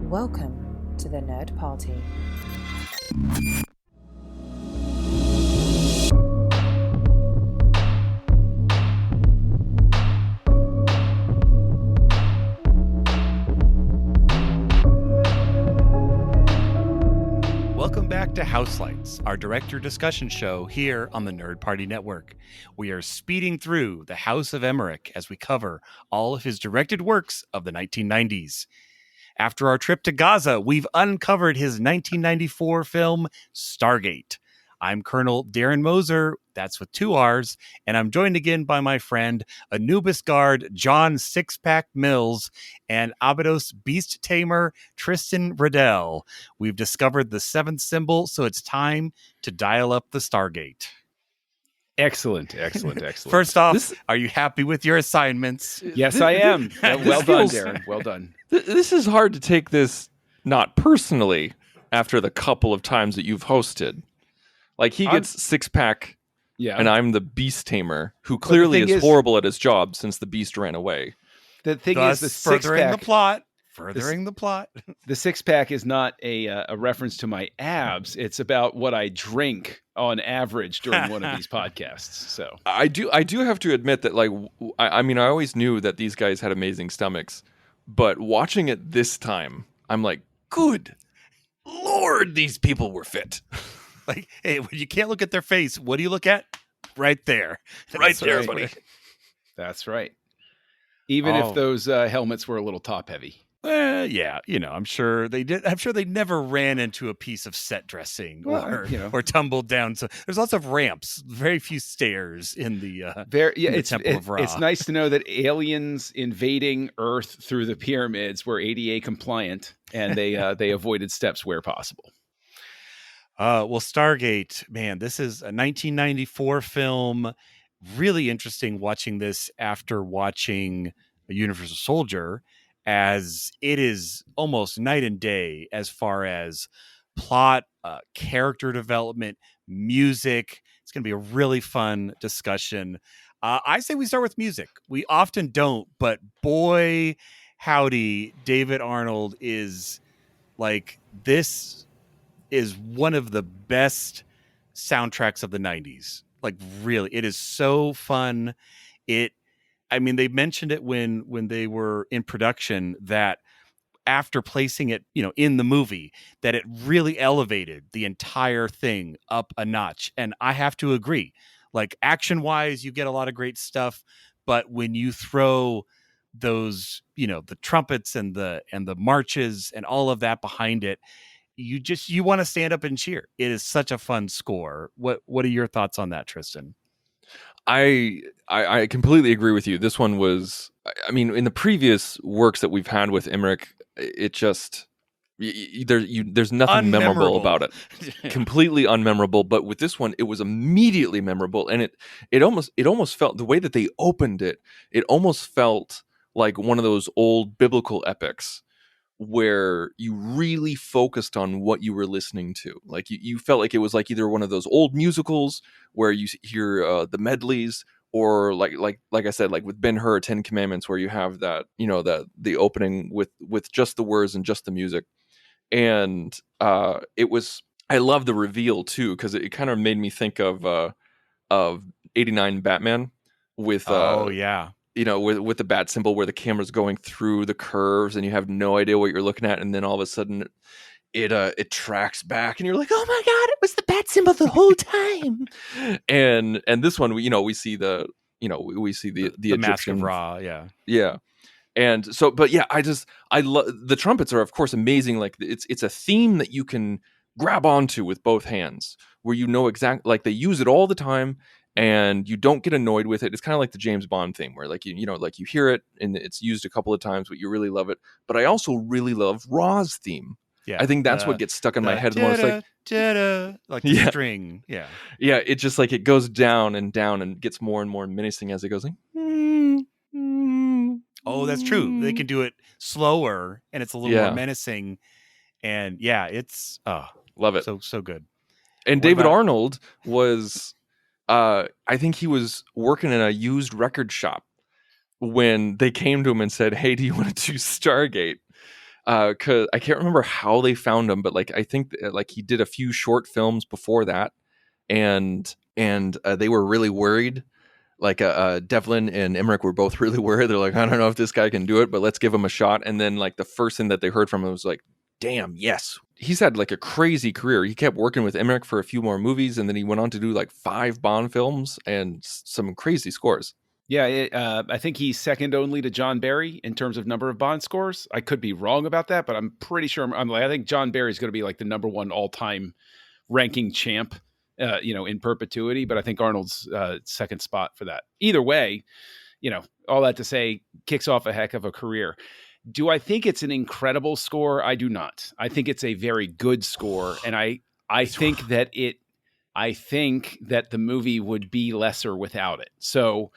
Welcome to the Nerd Party. Welcome back to Houselights, our director discussion show here on the Nerd Party Network. We are speeding through the House of Emmerich as we cover all of his directed works of the 1990s. After our trip to Gaza, we've uncovered his 1994 film, Stargate. I'm Colonel Darren Moser, that's with 2 R's, and I'm joined again by my friend, Anubis Guard John Sixpack Mills, and Abydos Beast Tamer Tristan Riddell. We've discovered the 7th symbol, so it's time to dial up the Stargate. Excellent. First off, are you happy with your assignments? Yes, I am. Well done, Darren. Well done. This is hard to take this not personally after the couple of times that you've hosted. Like, he gets Six-Pack, and I'm the Beast Tamer, who clearly is horrible at his job since the Beast ran away. The thing is, the furthering the plot. The Six-Pack is not a reference to my abs. It's about what I drink on average during one of these podcasts. So I do have to admit that, like, I mean, I always knew that these guys had amazing stomachs, but watching it this time, I'm like, good Lord, these people were fit. Like, hey, when you can't look at their face, what do you look at? Right there. Right there, buddy. That's right. Even if those helmets were a little top heavy. Yeah, I'm sure they did. I'm sure they never ran into a piece of set dressing or tumbled down. So there's lots of ramps, very few stairs in the Temple of Ra. It's nice to know that aliens invading Earth through the pyramids were ADA compliant, and they avoided steps where possible. Well, Stargate, man, this is a 1994 film. Really interesting watching this after watching A Universal Soldier, as it is almost night and day as far as plot, character development, music. It's going to be a really fun discussion. I say we start with music. We often don't, but boy, howdy, David Arnold is like, this is one of the best soundtracks of the 90s. Like, really, it is so fun. They mentioned it when they were in production, that after placing it, in the movie, that it really elevated the entire thing up a notch. And I have to agree, like, action wise, you get a lot of great stuff, but when you throw those, the trumpets and the marches and all of that behind it, you want to stand up and cheer. It is such a fun score. What are your thoughts on that, Tristan? I completely agree with you. This one was, in the previous works that we've had with Emmerich, it just, there's nothing memorable about it. Completely unmemorable. But with this one, it was immediately memorable, and it almost felt, the way that they opened it, it almost felt like one of those old biblical epics, where you really focused on what you were listening to. Like, you felt like it was like either one of those old musicals where you hear the medleys, or like I said, like with Ben-Hur, 10 Commandments, where you have that, the opening with just the words and just the music. And I love the reveal too, because it kind of made me think of 89 Batman with with the bat symbol, where the camera's going through the curves and you have no idea what you're looking at, and then all of a sudden it tracks back and you're like, oh my god, it was the bat symbol the whole time. and this one, we see the Egyptian Mask of Ra, yeah. And so, but yeah, I love the trumpets are of course amazing. Like, it's a theme that you can grab onto with both hands, where exactly, like, they use it all the time, and you don't get annoyed with it. It's kind of like the James Bond theme, where like you hear it and it's used a couple of times, but you really love it. But I also really love Ra's theme. Yeah, I think that's what gets stuck in my head the most. Like the string. Yeah. It just, like, it goes down and gets more and more menacing as it goes. Like, oh, that's true. They can do it slower, and it's a little more menacing. And it's love it. So good. And David Arnold was, I think he was working in a used record shop when they came to him and said, hey, do you want to do Stargate? Cause I can't remember how they found him, but like I think like he did a few short films before that, and they were really worried. Like Devlin and Emmerich were both really worried. They're like, I don't know if this guy can do it, but let's give him a shot. And then like the first thing that they heard from him was like, damn, yes. He's had like a crazy career. He kept working with Emmerich for a few more movies, and then he went on to do like 5 Bond films and some crazy scores. Yeah, I think he's second only to John Barry in terms of number of Bond scores. I could be wrong about that, but I'm pretty sure. I think John Barry's going to be like the number one all-time ranking champ, in perpetuity. But I think Arnold's second spot for that. Either way, all that to say, kicks off a heck of a career. Do I think it's an incredible score? I do not. I think it's a very good score, and I think that the movie would be lesser without it. So.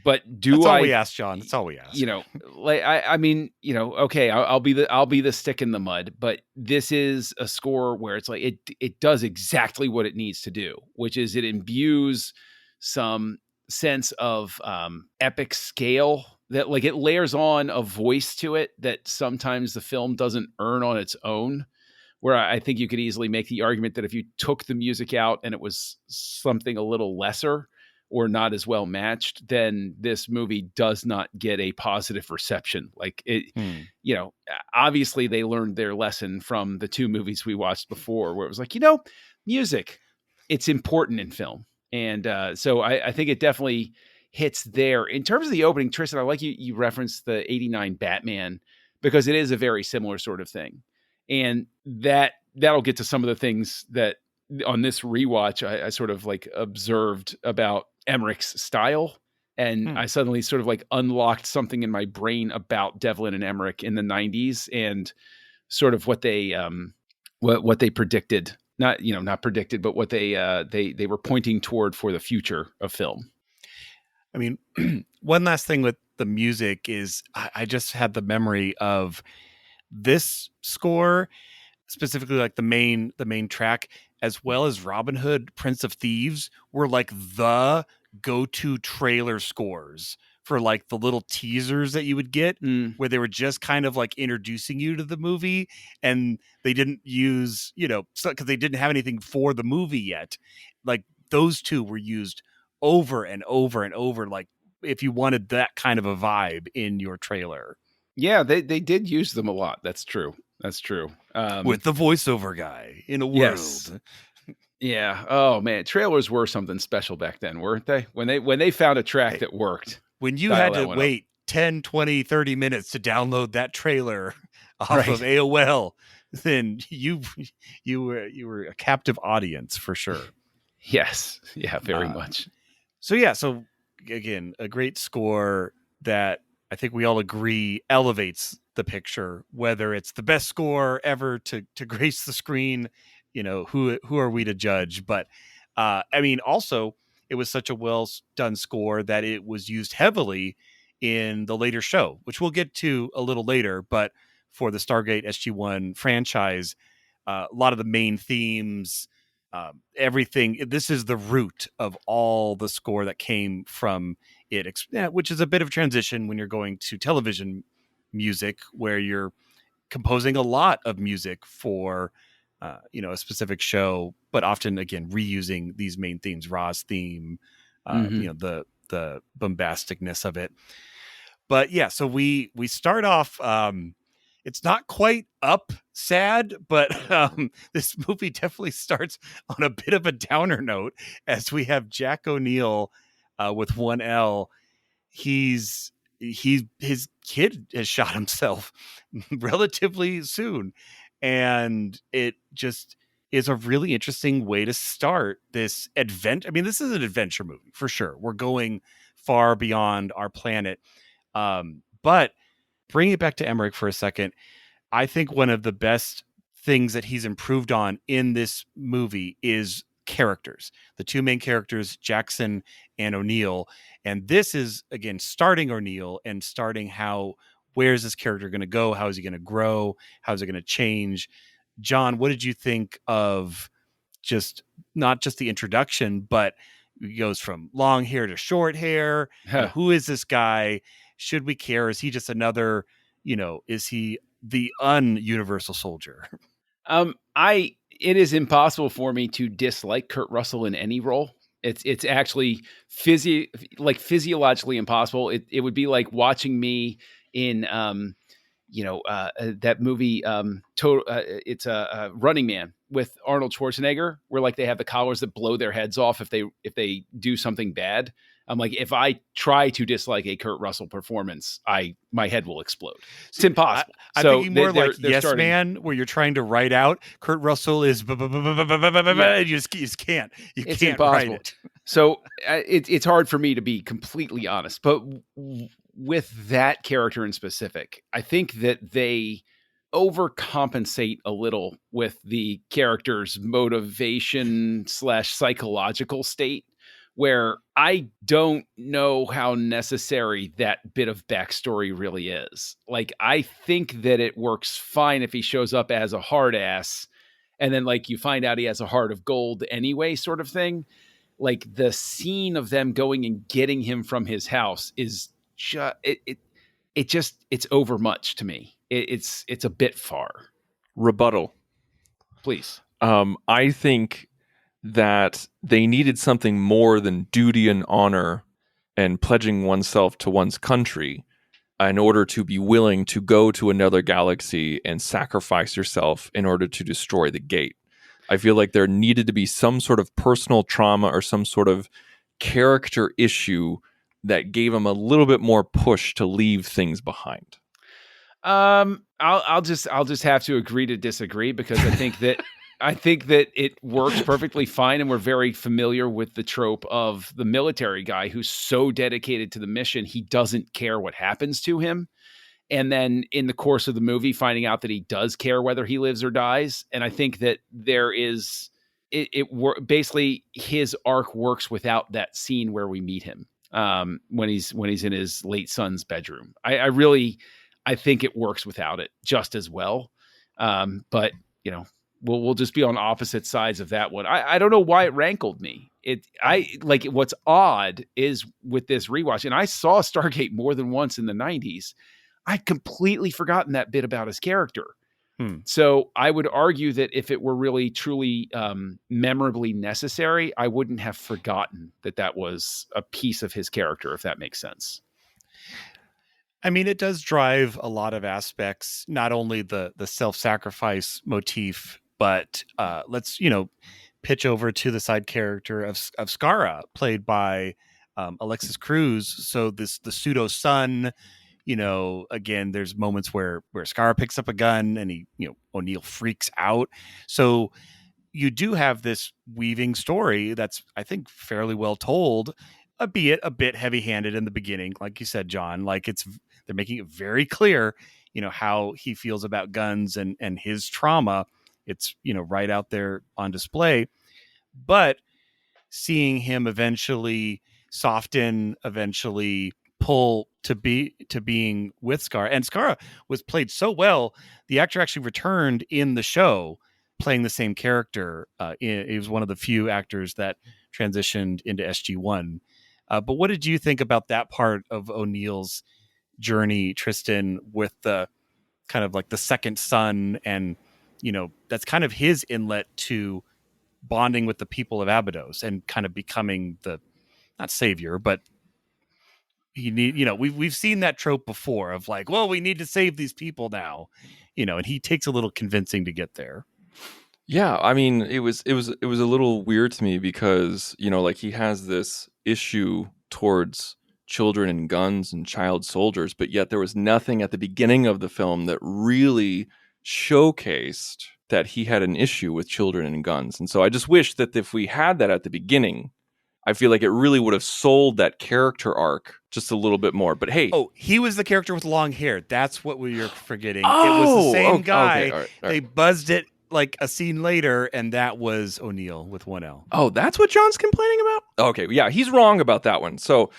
But That's all we ask, John. That's all we ask. Okay, I'll be the stick in the mud, but this is a score where it's like it does exactly what it needs to do, which is it imbues some sense of epic scale that like it layers on a voice to it that sometimes the film doesn't earn on its own. Where I think you could easily make the argument that if you took the music out and it was something a little lesser or not as well matched, then this movie does not get a positive reception. Like it, obviously they learned their lesson from the 2 movies we watched before, where it was like, music, it's important in film. And so I think it definitely hits there. In terms of the opening, Tristan, I like you referenced the 89 Batman, because it is a very similar sort of thing. And that'll get to some of the things that on this rewatch, I sort of like observed about Emmerich's style. And I suddenly sort of like unlocked something in my brain about Devlin and Emmerich in the 90s and sort of what they what they predicted, not predicted, but what they were pointing toward for the future of film. I mean, one last thing with the music is I just had the memory of this score, specifically like the main track, as well as Robin Hood, Prince of Thieves, were like the go-to trailer scores for like the little teasers that you would get where they were just kind of like introducing you to the movie, and they didn't use, because they didn't have anything for the movie yet. Like those 2 were used over and over and over, like if you wanted that kind of a vibe in your trailer. Yeah, they did use them a lot. That's true. With the voiceover guy in a world. Yes. Yeah. Oh man, trailers were something special back then, weren't they? When they found a track that worked. When you had to wait 10, 20, 30 minutes to download that trailer off of AOL, then you were a captive audience for sure. Yes. Yeah, very much. So again, a great score that I think we all agree elevates the picture, whether it's the best score ever to grace the screen, who are we to judge? But I mean, also it was such a well done score that it was used heavily in the later show, which we'll get to a little later. But for the Stargate SG-1 franchise, a lot of the main themes, everything, this is the root of all the score that came from it, which is a bit of transition when you're going to television music, where you're composing a lot of music for a specific show, but often again reusing these main themes, Ra's theme, the bombasticness of it. But yeah, so we start off, it's not quite up sad, but this movie definitely starts on a bit of a downer note, as we have Jack O'Neill with 1 L. His kid has shot himself relatively soon, and it just is a really interesting way to start this adventure. I mean, this is an adventure movie for sure. We're going far beyond our planet, but bring it back to Emmerich for a second. I think one of the best things that he's improved on in this movie is characters. The 2 main characters, Jackson and O'Neill. And this is, again, starting O'Neill and starting where is this character going to go? How is he going to grow? How is it going to change? John, what did you think of not just the introduction, but he goes from long hair to short hair? Who is this guy? Should we care? Is he just another, is he the un-Universal Soldier? It is impossible for me to dislike Kurt Russell in any role. It's actually physiologically impossible. It would be like watching me in that movie it's a Running Man with Arnold Schwarzenegger, where like they have the collars that blow their heads off if they do something bad. I'm like, if I try to dislike a Kurt Russell performance, my head will explode. It's impossible. I'm thinking more like Yes Man, where you're trying to write out Kurt Russell is, and you just can't. It's can't impossible. write it. So it's hard for me to be completely honest. But with that character in specific, I think that they overcompensate a little with the character's motivation / psychological state, where I don't know how necessary that bit of backstory really is. Like, I think that it works fine if he shows up as a hard ass and then like you find out he has a heart of gold anyway, sort of thing. Like the scene of them going and getting him from his house is just, it's over much to me. It's a bit far. Rebuttal. Please. I think that they needed something more than duty and honor and pledging oneself to one's country in order to be willing to go to another galaxy and sacrifice yourself in order to destroy the gate. I feel like there needed to be some sort of personal trauma or some sort of character issue that gave him a little bit more push to leave things behind. I'll just have to agree to disagree, because I think that it works perfectly fine, and we're very familiar with the trope of the military guy who's so dedicated to the mission he doesn't care what happens to him, and then in the course of the movie finding out that he does care whether he lives or dies. And I think that there is basically his arc works without that scene where we meet him when he's in his late son's bedroom. I think it works without it just as well. But you know, we'll just be on opposite sides of that one. I don't know why it rankled me. What's odd is with this rewatch, and I saw Stargate more than once in the 90s, I'd completely forgotten that bit about his character. So I would argue that if it were really, truly memorably necessary, I wouldn't have forgotten that was a piece of his character, if that makes sense. I mean, it does drive a lot of aspects, not only the self-sacrifice motif, but let's, pitch over to the side character of Skara, played by Alexis Cruz. So the pseudo son, again, there's moments where Skara picks up a gun and O'Neill freaks out. So you do have this weaving story that's, I think, fairly well told, albeit a bit heavy-handed in the beginning. Like you said, John, like they're making it very clear, how he feels about guns and his trauma. It's, right out there on display. But seeing him eventually soften, eventually pull to being with Skara. And Skara was played so well, the actor actually returned in the show playing the same character. He was one of the few actors that transitioned into SG-1. But what did you think about that part of O'Neill's journey, Tristan, with the kind of like the second son, and that's kind of his inlet to bonding with the people of Abydos and kind of becoming the, not savior, but we've seen that trope before of like, well, we need to save these people now, and he takes a little convincing to get there. Yeah, I mean, it was a little weird to me because, like he has this issue towards children and guns and child soldiers, but yet there was nothing at the beginning of the film that really showcased that he had an issue with children and guns. And so I just wish that if we had that at the beginning, I feel like it really would have sold that character arc just a little bit more. But hey. Oh, he was the character with long hair. That's what you're forgetting. It was the same guy. Okay. All right. They buzzed it like a scene later, and that was O'Neill with one L. Oh, that's what John's complaining about? Okay, yeah, he's wrong about that one. So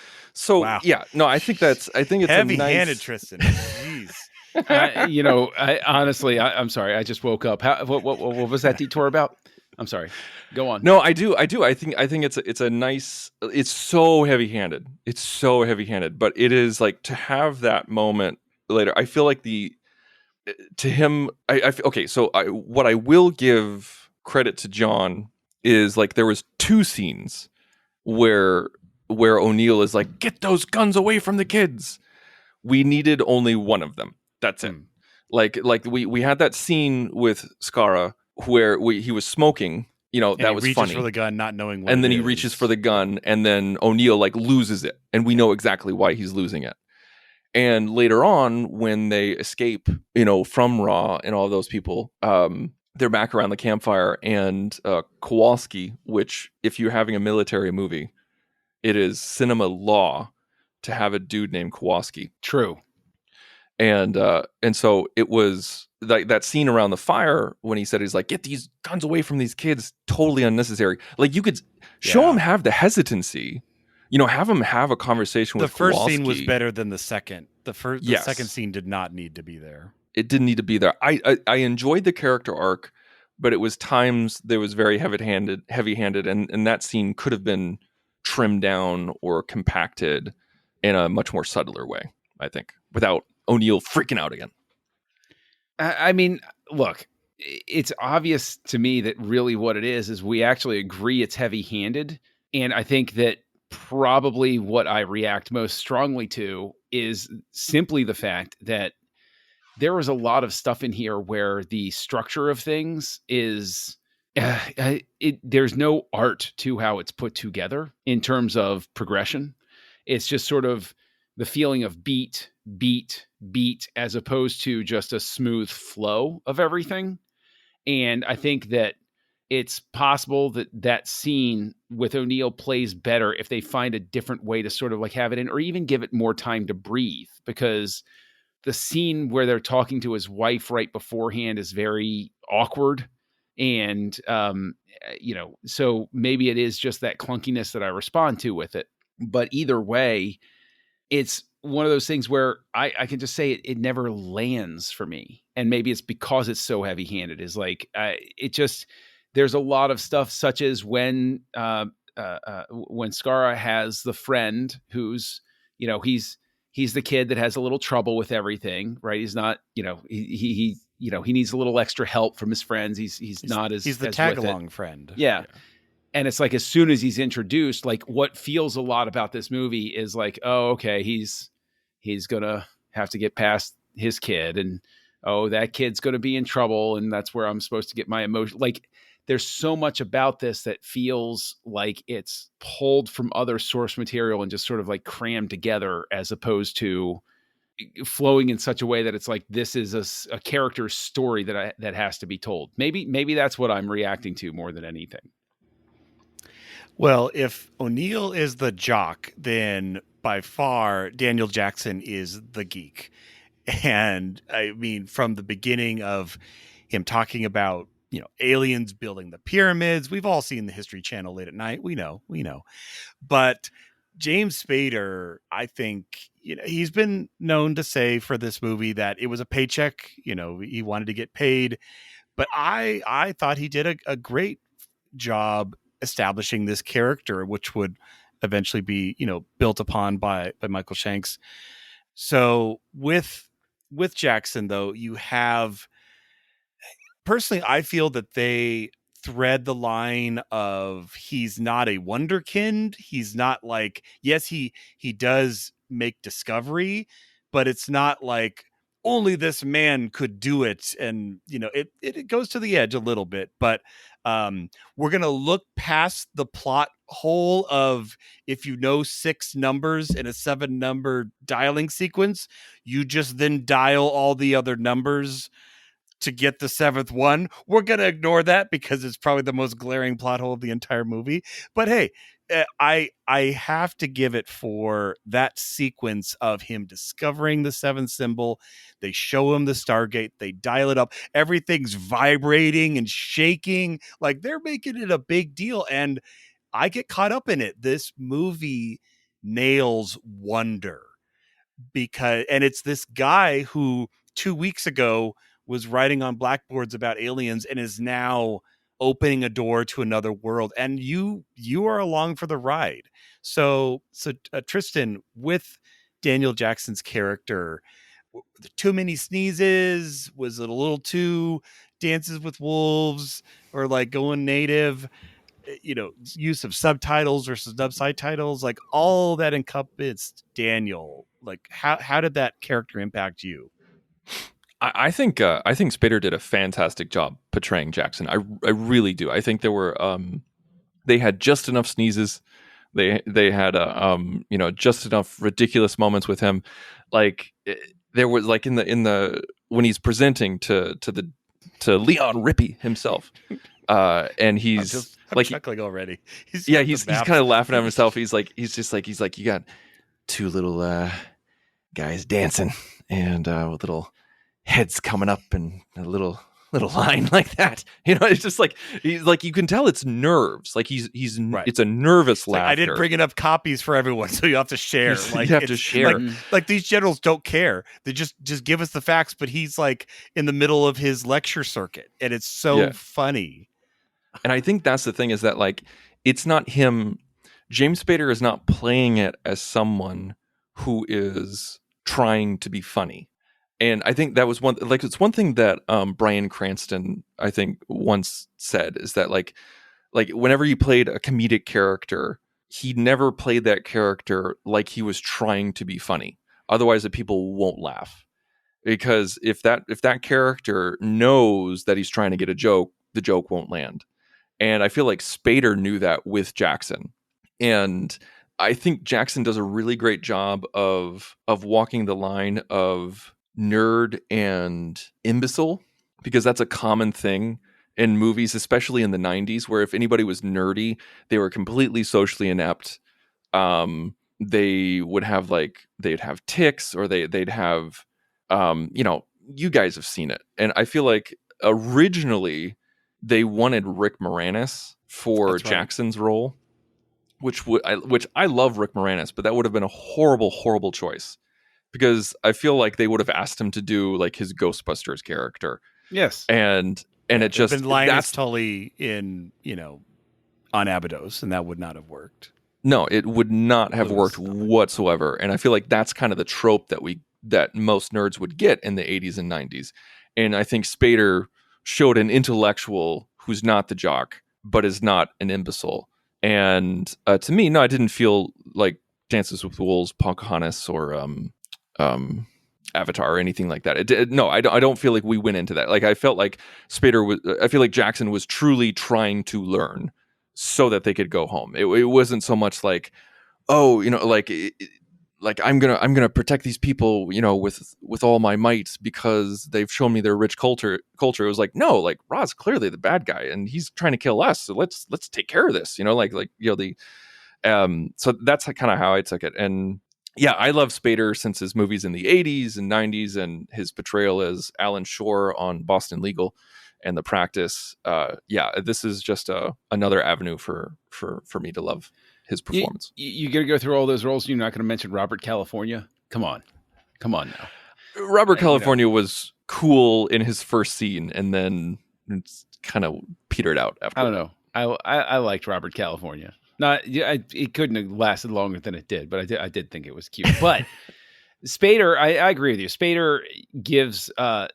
wow. Yeah, no, I think it's heavy-handed, Tristan. Jeez. I'm sorry. I just woke up. What was that detour about? I'm sorry. Go on. No, I do. I think it's a nice. It's so heavy-handed. But it is like to have that moment later. I feel like to him, okay. So what I will give credit to John is like there was 2 scenes where O'Neill is like, get those guns away from the kids. We needed only one of them. That's it. Like we had that scene with Skara where he was smoking. And that he was reaches funny. for the gun, not knowing what. And then he reaches for the gun, and then O'Neill like loses it, and we know exactly why he's losing it. And later on, when they escape, from Ra and all those people, they're back around the campfire, and Kowalski, which if you're having a military movie, it is cinema law to have a dude named Kowalski. True. And so it was like that scene around the fire when he said, he's like, get these guns away from these kids, totally unnecessary. Like you could show him have the hesitancy, have him have a conversation with Kowalski. The first scene was better than the second. The second scene did not need to be there. It didn't need to be there. I enjoyed the character arc, but it was times there was very heavy-handed, and that scene could have been trimmed down or compacted in a much more subtler way, I think, without O'Neill freaking out again. I mean, look, it's obvious to me that really what it is we actually agree it's heavy-handed. And I think that probably what I react most strongly to is simply the fact that there was a lot of stuff in here where the structure of things is there's no art to how it's put together in terms of progression. It's just sort of the feeling of beat, as opposed to just a smooth flow of everything. And I think that it's possible that scene with O'Neill plays better if they find a different way to sort of like have it in, or even give it more time to breathe, because the scene where they're talking to his wife right beforehand is very awkward. And, so maybe it is just that clunkiness that I respond to with it. But either way, it's one of those things where I can just say it never lands for me. And maybe it's because it's so heavy handed is like, there's a lot of stuff such as when Skara has the friend who's, he's the kid that has a little trouble with everything, right? He's not, he needs a little extra help from his friends. He's the tag along friend. Yeah. And it's like, as soon as he's introduced, like what feels a lot about this movie is like, oh, okay, he's going to have to get past his kid, and oh, that kid's going to be in trouble. And that's where I'm supposed to get my emotion. Like there's so much about this that feels like it's pulled from other source material and just sort of like crammed together, as opposed to flowing in such a way that it's like, this is a character's story that has to be told. Maybe that's what I'm reacting to more than anything. Well, if O'Neill is the jock, then by far Daniel Jackson is the geek. And I mean, from the beginning of him talking about, aliens building the pyramids, we've all seen the History Channel late at night. We know. But James Spader, I think, he's been known to say for this movie that it was a paycheck. He wanted to get paid. But I thought he did a great job establishing this character, which would eventually be, built upon by Michael Shanks. So with Jackson, though, you have, personally, I feel that they thread the line of, he's not a wonderkind. He's not like, yes, he does make discovery, but it's not like only this man could do it. And, it goes to the edge a little bit, but we're going to look past the plot hole of, if you know 6 numbers in a 7-number dialing sequence, you just then dial all the other numbers to get the 7th one. We're going to ignore that because it's probably the most glaring plot hole of the entire movie. But hey, I have to give it for that sequence of him discovering the 7th symbol. They show him the Stargate. They dial it up. Everything's vibrating and shaking. Like they're making it a big deal. And I get caught up in it. This movie nails wonder and it's this guy who 2 weeks ago was writing on blackboards about aliens and is now opening a door to another world, and you are along for the ride. So Tristan, with Daniel Jackson's character, too many sneezes? Was it a little too Dances with Wolves or like going native? Use of subtitles versus subtitles, like all that encompassed Daniel. Like how did that character impact you? I think Spader did a fantastic job portraying Jackson. I really do. I think there were they had just enough sneezes. They had just enough ridiculous moments with him. Like there was like in the when he's presenting to Leon Rippey himself, and he's I'm like chuckling already. He's kind of laughing at himself. He's like you got two little guys dancing and with little heads coming up and a little line like that. It's just like he's like, you can tell it's nerves. Like he's right. It's a nervous laughter. Like, I didn't bring enough copies for everyone, so you have to share. Like you have to share. Like these generals don't care. They just give us the facts, but he's like in the middle of his lecture circuit, and it's so funny. And I think that's the thing, is that like it's not him. James Spader is not playing it as someone who is trying to be funny. And I think that was it's one thing that Bryan Cranston, I think, once said, is that like whenever you played a comedic character, he never played that character like he was trying to be funny. Otherwise, the people won't laugh. Because if that character knows that he's trying to get a joke, the joke won't land. And I feel like Spader knew that with Jackson. And I think Jackson does a really great job of walking the line of nerd and imbecile, because that's a common thing in movies, especially in the 90s, where if anybody was nerdy, they were completely socially inept. They would have they'd have tics, or they'd have you guys have seen it. And I feel like originally they wanted Rick Moranis for Jackson's role, which I love Rick Moranis, but that would have been a horrible choice, because I feel like they would have asked him to do like his Ghostbusters character. Yes. And it just been Linus Tully in, on Abydos, and that would not have worked. No, it would not have worked whatsoever. And I feel like that's kind of the trope that most nerds would get in the 80s and 90s. And I think Spader showed an intellectual who's not the jock, but is not an imbecile. And to me, no, I didn't feel like Dances with Wolves, Pocahontas, or Avatar or anything like that. I don't feel like we went into that. Like I felt like I feel like Jackson was truly trying to learn so that they could go home. It wasn't so much like, oh, like I'm gonna protect these people, with all my might because they've shown me their rich culture. It was like, no, like Ra's clearly the bad guy and he's trying to kill us. So let's take care of this. So that's kind of how I took it. And yeah, I love Spader since his movies in the 80s and 90s and his portrayal as Alan Shore on Boston Legal and The Practice. This is just another avenue for me to love his performance. You got to go through all those roles. You're not going to mention Robert California? Come on now. Robert California was cool in his first scene, and then it's kind of petered out after. I don't know. I liked Robert California. It couldn't have lasted longer than it did, but I did think it was cute. But Spader, I agree with you. Spader gives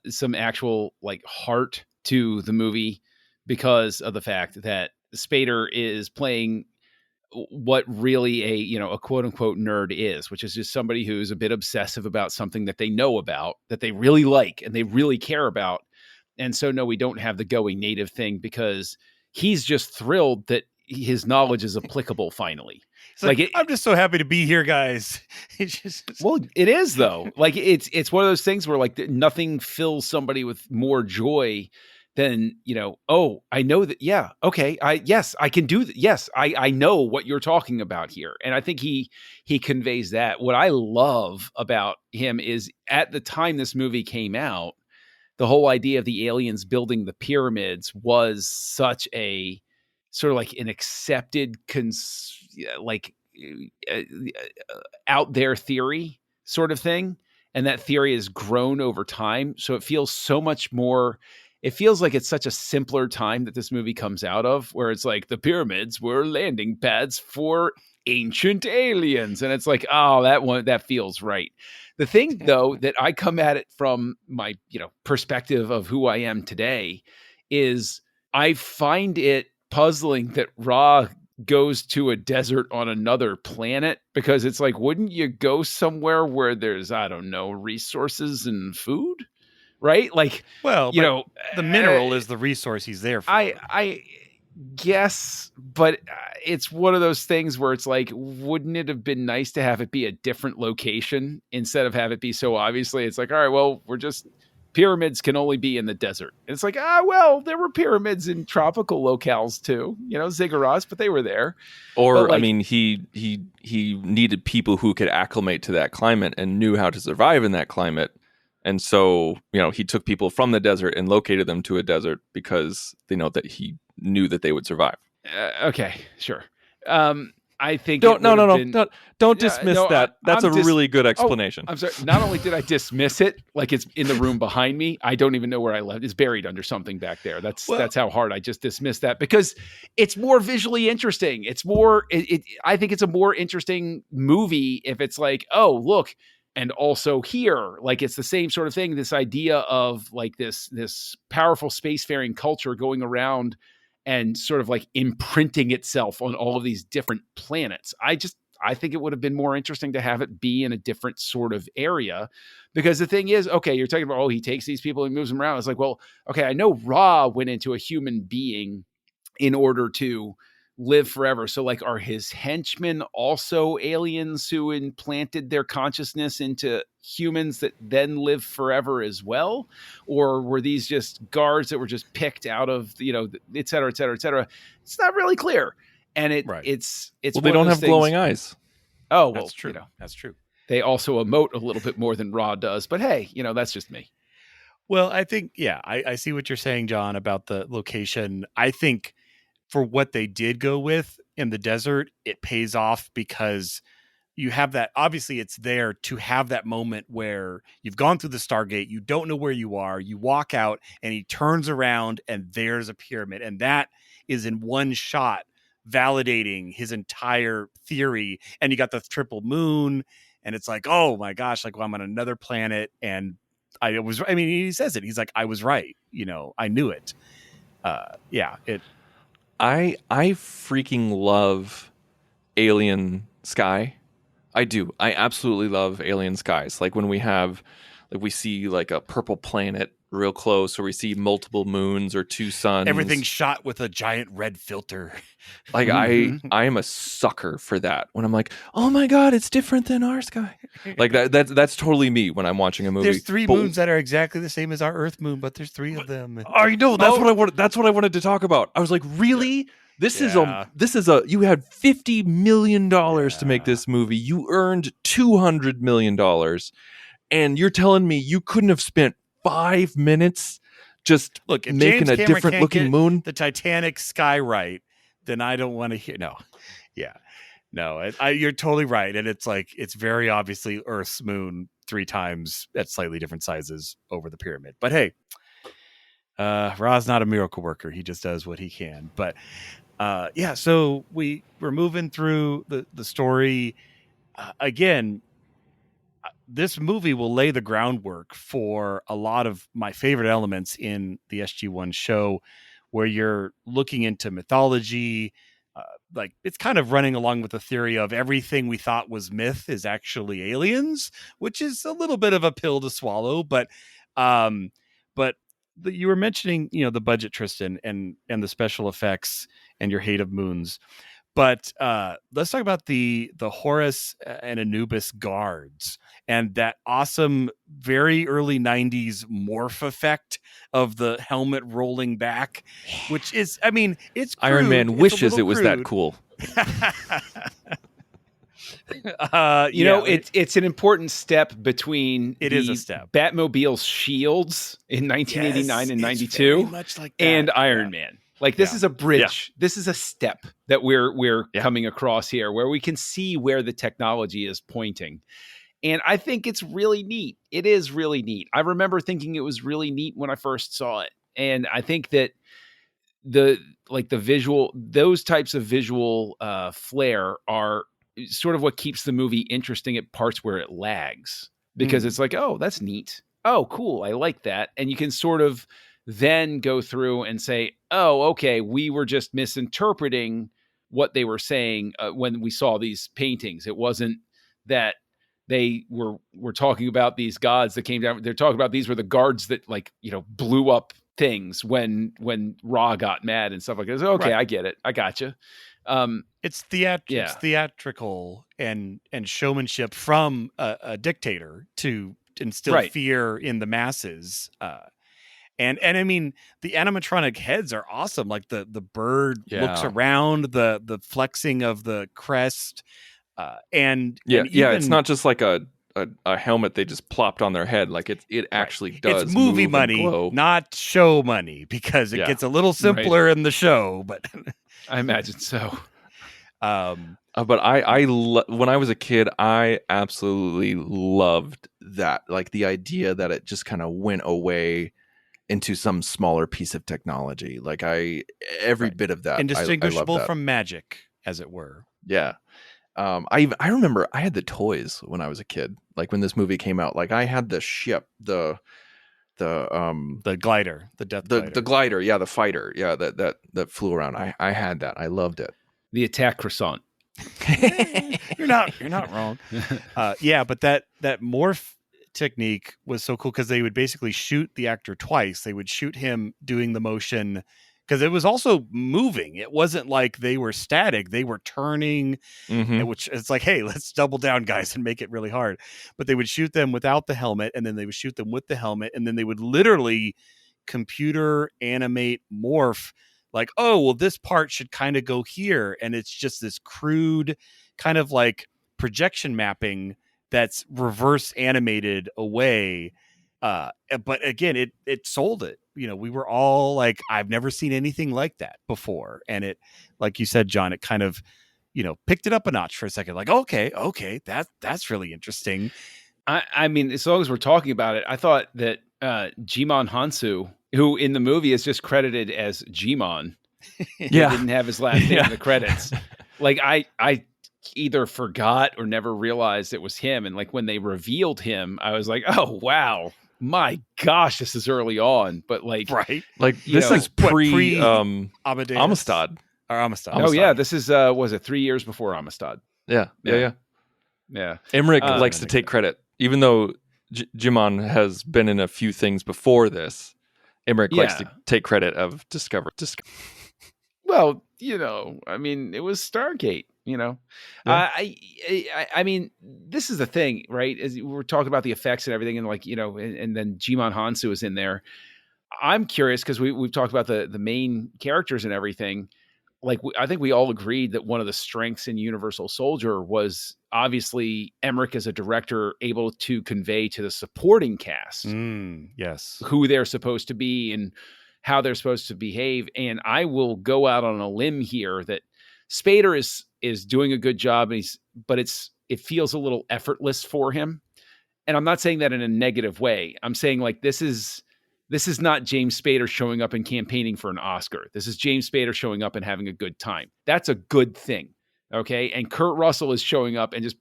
some actual like heart to the movie because of the fact that Spader is playing what really a quote unquote nerd is, which is just somebody who's a bit obsessive about something that they know about, that they really like and they really care about. And so, no, we don't have the going native thing because he's just thrilled that his knowledge is applicable finally. I'm just so happy to be here, guys. Well, it is though. Like it's one of those things where like nothing fills somebody with more joy than, oh, I know that. Yeah. Okay. I can do that. Yes. I know what you're talking about here. And I think he conveys that. What I love about him is at the time this movie came out, the whole idea of the aliens building the pyramids was such a sort of like an accepted, out there theory sort of thing. And that theory has grown over time. So it feels so much more, it feels like it's such a simpler time that this movie comes out of, where it's like the pyramids were landing pads for ancient aliens. And it's like, oh, that feels right. The thing though, that I come at it from my, perspective of who I am today is I find it puzzling that Ra goes to a desert on another planet, because it's like, wouldn't you go somewhere where there's, I don't know, resources and food? Right? Like, Well, but the mineral is the resource he's there for. I guess, but it's one of those things where it's like, wouldn't it have been nice to have it be a different location instead of have it be so obviously it's like, all right, well, pyramids can only be in the desert. And it's like, well, there were pyramids in tropical locales too, ziggurats, but they were there. Or, like, I mean, he needed people who could acclimate to that climate and knew how to survive in that climate. And so, he took people from the desert and located them to a desert because they know that he knew that they would survive. Okay, sure. I think don't dismiss that. That's a really good explanation. I'm sorry. Not only did I dismiss it, like it's in the room behind me, I don't even know where I left. It's buried under something back there. That's how hard I just dismissed that, because it's more visually interesting. It's more. I think it's a more interesting movie if it's like, oh, look. And also here, like, it's the same sort of thing. This idea of like this powerful spacefaring culture going around and sort of like imprinting itself on all of these different planets. I think it would have been more interesting to have it be in a different sort of area, because the thing is, okay, you're talking about, he takes these people and moves them around. It's like, well, okay, I know Ra went into a human being in order to live forever. So like, are his henchmen also aliens who implanted their consciousness into humans that then live forever as well? Or were these just guards that were just picked out of, et cetera, et cetera, et cetera? It's not really clear. And it's well, they don't have glowing eyes. Oh, well, that's true. That's true. They also emote a little bit more than Ra does, but hey, that's just me. Well, I think, I see what you're saying, John, about the location. I think for what they did go with in the desert, it pays off because you have that. Obviously, it's there to have that moment where you've gone through the Stargate, you don't know where you are, you walk out, and he turns around, and there's a pyramid, and that is in one shot validating his entire theory. And you got the triple moon, and it's like, oh my gosh, like, well, I'm on another planet, and he says it. He's like, I was right. I knew it. I freaking love Alien Sky. I do. I absolutely love Alien Skies. Like when we see like a purple planet real close, or we see multiple moons or two suns. Everything's shot with a giant red filter. Like I am a sucker for that. When I'm like, oh my God, it's different than our sky. Like that's totally me when I'm watching a movie. There's three moons that are exactly the same as our Earth moon, but there's three of them. I know. That's what I wanted to talk about. I was like, really? This is a you had $50 million to make this movie. You earned $200 million. And you're telling me you couldn't have spent 5 minutes just making a different looking moon? The Titanic sky right, then I don't want to hear. No. Yeah. No, you're totally right. And it's like, it's very obviously Earth's moon 3 times at slightly different sizes over the pyramid. But hey, Ra's not a miracle worker. He just does what he can. But so we're moving through the story. Again, this movie will lay the groundwork for a lot of my favorite elements in the SG-1 show, where you're looking into mythology. Like, it's kind of running along with the theory of everything we thought was myth is actually aliens, which is a little bit of a pill to swallow. But you were mentioning, the budget, Tristan, and the special effects and your hate of moons. But let's talk about the Horus and Anubis guards and that awesome, very early 90s morph effect of the helmet rolling back, which is, it's crude. Iron Man wishes it was crude. That cool. It's an important step between it is a step. Batmobile's shields in 1989 and 92 much like that. And Iron Man. Like, this is a bridge. This is a step that we're coming across here, where we can see where the technology is pointing. And I think it's really neat. It is really neat. I remember thinking it was really neat when I first saw it. And I think that the visual, those types of visual flair are sort of what keeps the movie interesting at parts where it lags, because it's like, oh, that's neat. Oh, cool. I like that. And you can sort of then go through and say, oh, okay, we were just misinterpreting what they were saying when we saw these paintings. It wasn't that they were talking about these gods that came down. They're talking about these were the guards that, like, you know, blew up things when Ra got mad and stuff like that. Okay, right. I get it. I gotcha. It's theatrical and showmanship from a dictator to instill fear in the masses. And I mean, the animatronic heads are awesome. Like the bird looks around, the flexing of the crest, and even, it's not just like a helmet they just plopped on their head. Like it actually does. It's movie move money, and glow. not show money, because it gets a little simpler in the show. But I imagine so. But when I was a kid, I absolutely loved that. Like the idea that it just kind of went away into some smaller piece of technology. Like every bit of that, indistinguishable I love that. from magic, as it were. Yeah. I remember I had the toys when I was a kid. Like when this movie came out, like I had the ship, the glider, the death glider. The glider, the fighter, that flew around. I had that. I loved it. The attack croissant. You're not wrong. But that morph technique was so cool, because they would basically shoot the actor twice. They would shoot him doing the motion, because it was also moving. It wasn't like they were static. They were turning, which it's like, hey, let's double down, guys, and make it really hard. But they would shoot them without the helmet, and then they would shoot them with the helmet, and then they would literally computer animate morph. Like, oh, well, this part should kind of go here. And it's just this crude kind of like projection mapping that's reverse animated away. But again, it sold it. You know, we were all like, I've never seen anything like that before. And it, like you said, John, it kind of, you know, picked it up a notch for a second. Like, okay, that's really interesting. I mean, as long as we're talking about it, I thought that Jimon Hansu, who in the movie is just credited as Jimon, didn't have his last name in the credits. Like I either forgot or never realized it was him. And like when they revealed him, I was like, oh wow, my gosh, this is early on. But like, like this is pre Amistad. Or Amistad. Oh yeah, this is was it 3 years before Amistad? Yeah. Emmerich likes to take credit, even though Jimon has been in a few things before this. Emmerich likes to take credit of Discover. Well, you know, I mean, it was Stargate, you know. I mean, this is the thing, right? As we were talking about the effects and everything, and like, you know, and then Jimon Hansu is in there. I'm curious because we've talked about the main characters and everything. Like, I think we all agreed that one of the strengths in Universal Soldier was obviously Emmerich as a director able to convey to the supporting cast who they're supposed to be and how they're supposed to behave. And I will go out on a limb here that Spader is doing a good job, but it feels a little effortless for him. And I'm not saying that in a negative way. I'm saying like this is not James Spader showing up and campaigning for an Oscar. This is James Spader showing up and having a good time. That's a good thing. Okay. And Kurt Russell is showing up and just,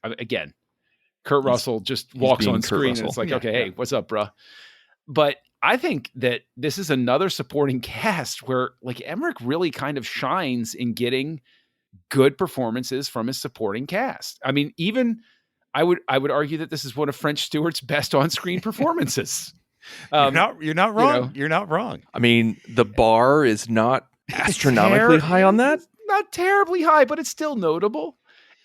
again, Kurt Russell just walks on screen and it's like, hey, what's up, bruh? But I think that this is another supporting cast where like Emmerich really kind of shines in getting good performances from his supporting cast. I mean, even I would argue that this is one of French Stewart's best on-screen performances. You're not wrong. You know, you're not wrong. I mean, the bar is not astronomically high on that. Not terribly high, but it's still notable.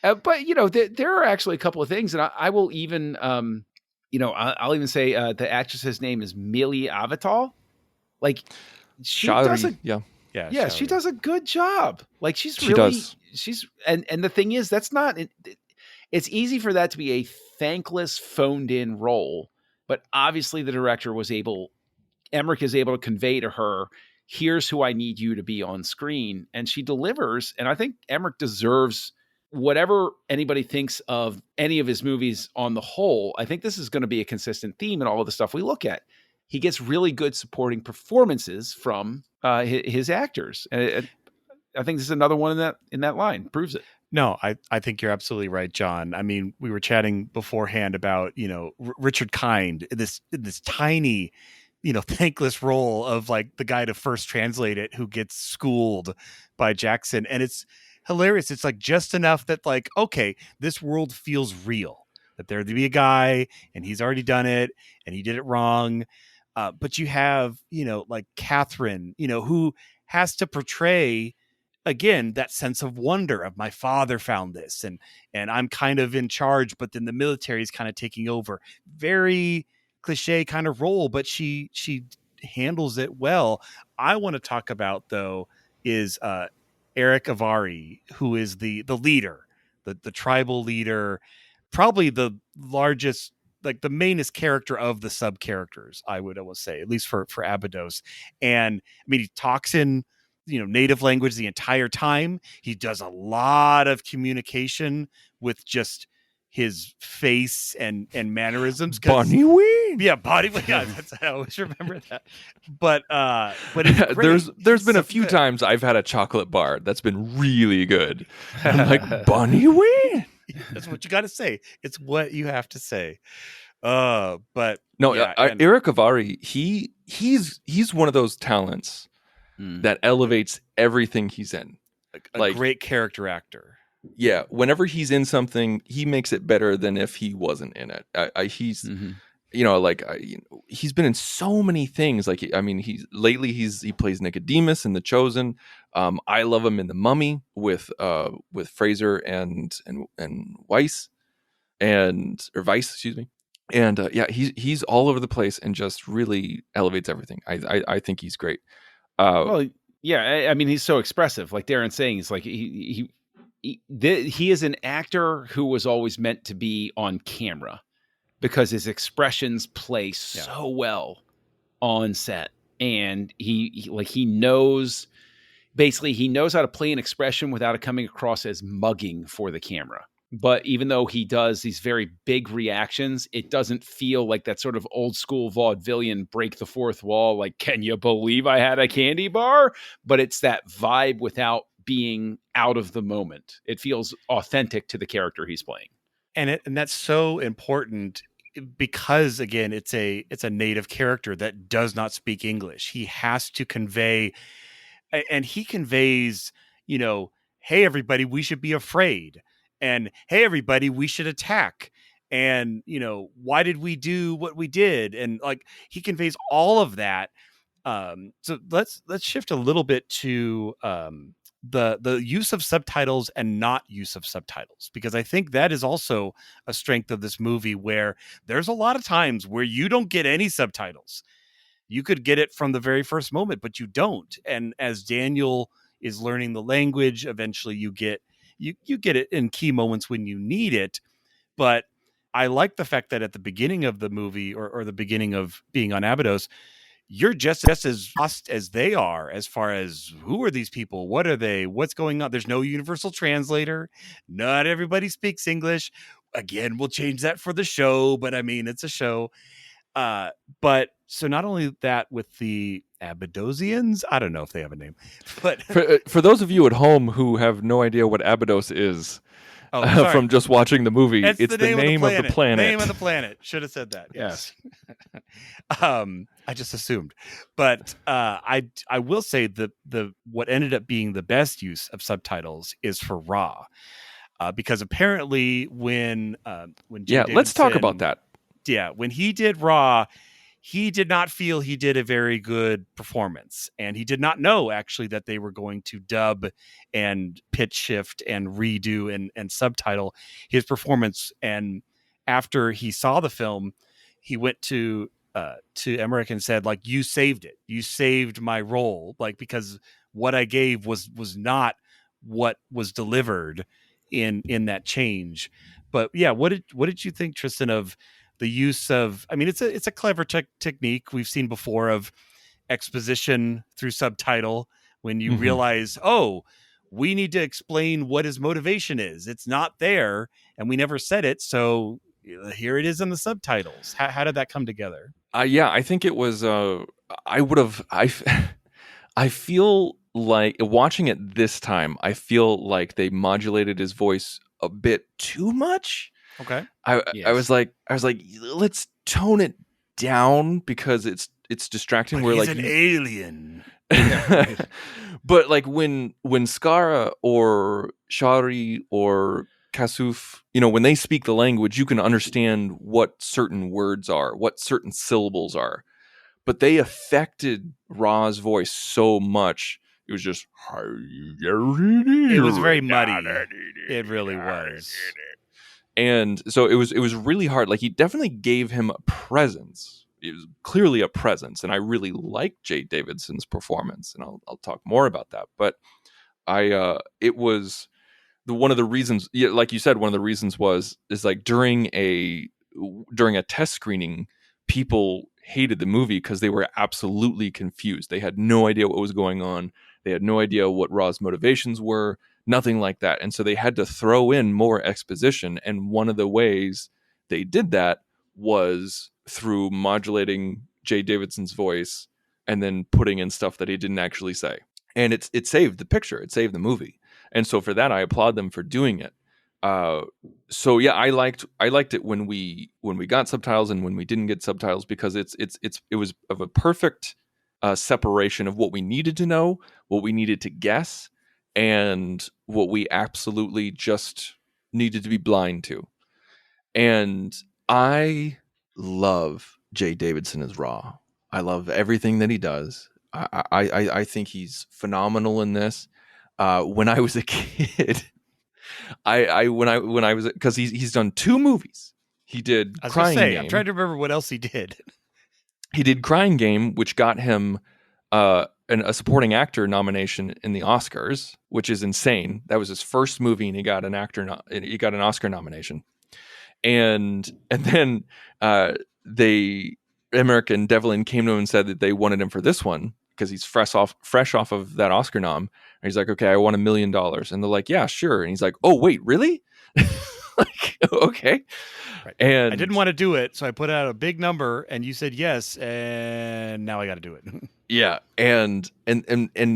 But you know, there are actually a couple of things, and I will even, I'll even say the actress's name is Millie Avital. Like she does she does a good job. Like she's and the thing is, that's not. It's easy for that to be a thankless, phoned-in role. But obviously the director Emmerich is able to convey to her, here's who I need you to be on screen. And she delivers. And I think Emmerich deserves whatever anybody thinks of any of his movies on the whole. I think this is going to be a consistent theme in all of the stuff we look at. He gets really good supporting performances from his actors. And I think this is another one in that line. Proves it. No, I think you're absolutely right, John. I mean, we were chatting beforehand about, Richard Kind, this tiny, thankless role of like the guy to first translate it who gets schooled by Jackson. And it's hilarious. It's like just enough that like, okay, this world feels real. That there'd be a guy and he's already done it and he did it wrong. But you have, like Catherine, who has to portray again that sense of wonder of my father found this and I'm kind of in charge, but then the military is kind of taking over. Very cliche kind of role, but she handles it well. I want to talk about though is Eric Avari, who is the leader, the tribal leader, probably the largest, like the mainest character of the sub characters, I would almost say, at least for Abydos. And I mean, he talks in native language the entire time. He does a lot of communication with just his face and mannerisms. Bonnie Wee. Yeah, body. Yeah, I always remember that. But it's great. There's been a few times I've had a chocolate bar that's been really good. I'm like, Bonnie Wee. That's what you got to say. It's what you have to say. But no, yeah, Eric Avari, he's one of those talents that elevates everything he's in. A great character actor. Yeah, whenever he's in something, he makes it better than if he wasn't in it. He's he's been in so many things. Like, I mean, he plays Nicodemus in The Chosen. I love him in The Mummy with Fraser and Weiss or Weiss, excuse me. And he's all over the place and just really elevates everything. I think he's great. Well, yeah, I mean, he's so expressive. Like Darren's saying, he's like he is an actor who was always meant to be on camera because his expressions play so well on set, and he knows how to play an expression without it coming across as mugging for the camera. But even though he does these very big reactions, it doesn't feel like that sort of old school vaudevillian break the fourth wall. Like, can you believe I had a candy bar? But it's that vibe without being out of the moment. It feels authentic to the character he's playing. And that's so important because again, it's a native character that does not speak English. He has to convey, and he conveys, hey everybody, we should be afraid. And hey, everybody, we should attack. And, why did we do what we did? And like, he conveys all of that. So let's shift a little bit to the use of subtitles and not use of subtitles, because I think that is also a strength of this movie, where there's a lot of times where you don't get any subtitles. You could get it from the very first moment, but you don't. And as Daniel is learning the language, eventually you get it in key moments when you need it. But I like the fact that at the beginning of the movie or the beginning of being on Abydos, you're just as lost as they are as far as who are these people? What are they? What's going on? There's no universal translator. Not everybody speaks English. Again, we'll change that for the show, but I mean, it's a show. But so not only that with the Abydosians, I don't know if they have a name, but for those of you at home who have no idea what Abydos is, from just watching the movie, it's the name of the planet. Name of the planet. Should have said that. Yes. I just assumed, but I will say the what ended up being the best use of subtitles is for Ra, because apparently when let's talk about that. Yeah, when he did Ra, he did not feel he did a very good performance, and he did not know actually that they were going to dub and pitch shift and redo and subtitle his performance. And after he saw the film, he went to Emmerich and said, like, you saved it. You saved my role, like, because what I gave was not what was delivered in that change. But yeah, what did you think, Tristan, of the use of, I mean, it's a clever technique we've seen before of exposition through subtitle, when you realize, oh, we need to explain what his motivation is. It's not there, and we never said it, so here it is in the subtitles. How did that come together? I think it was. I feel like watching it this time, I feel like they modulated his voice a bit too much. Okay. I was like, let's tone it down because it's distracting. But We're he's like an alien. But like when Skara or Shari or Kasuf, when they speak the language, you can understand what certain words are, what certain syllables are. But they affected Ra's voice so much. It was just It was very muddy. It really was. And so it was really hard. Like, he definitely gave him a presence. It was clearly a presence, and I really liked Jay Davidson's performance, and I'll talk more about that. But it was one of the reasons, like you said, one of the reasons is like during a test screening, people hated the movie because they were absolutely confused. They had no idea what was going on. They had no idea what Ra's motivations were, nothing like that. And so they had to throw in more exposition. And one of the ways they did that was through modulating Jay Davidson's voice and then putting in stuff that he didn't actually say. And it saved the picture. It saved the movie. And so for that, I applaud them for doing it. So yeah, I liked it when we got subtitles and when we didn't get subtitles, because it was of a perfect separation of what we needed to know, what we needed to guess, and what we absolutely just needed to be blind to. And I love Jay Davidson as Ra. I love everything that he does. I think he's phenomenal in this. When I was a kid, when I was, because he's done 2 movies. He did Crying Game. I'm trying to remember what else he did. He did Crying Game, which got him a supporting actor nomination in the Oscars, which is insane. That was his first movie, and he got an Oscar nomination. And then Emmerich and Devlin came to him and said that they wanted him for this one because he's fresh off of that Oscar nom. And he's like, okay, I want $1 million. And they're like, yeah, sure. And he's like, oh, wait, really? Like, okay. Right. And I didn't want to do it, so I put out a big number, and you said yes, and now I got to do it. Yeah, and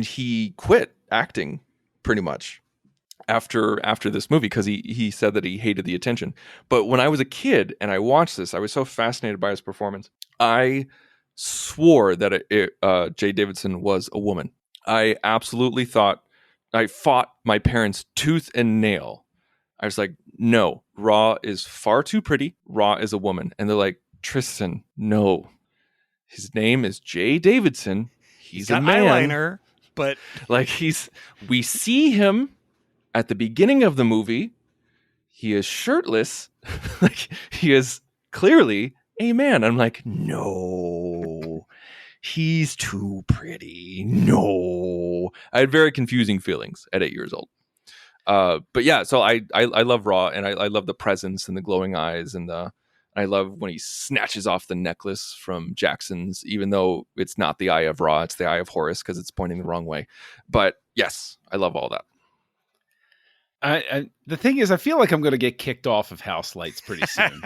he quit acting pretty much after this movie because he said that he hated the attention. But when I was a kid and I watched this, I was so fascinated by his performance. I swore that Jay Davidson was a woman. I absolutely thought, I fought my parents tooth and nail. I was like, no, Ra is far too pretty. Ra is a woman. And they're like, Tristan, no. His name is Jay Davidson. He's got a man. Eyeliner, but like we see him at the beginning of the movie. He is shirtless. Like, he is clearly a man. I'm like, no, he's too pretty. No. I had very confusing feelings at 8 years old. But yeah, so I love Ra, and I love the presence and the glowing eyes, and I love when he snatches off the necklace from Jackson's, even though it's not the eye of Ra, it's the eye of Horus because it's pointing the wrong way. But yes, I love all that. The thing is, I feel like I'm going to get kicked off of Houselights pretty soon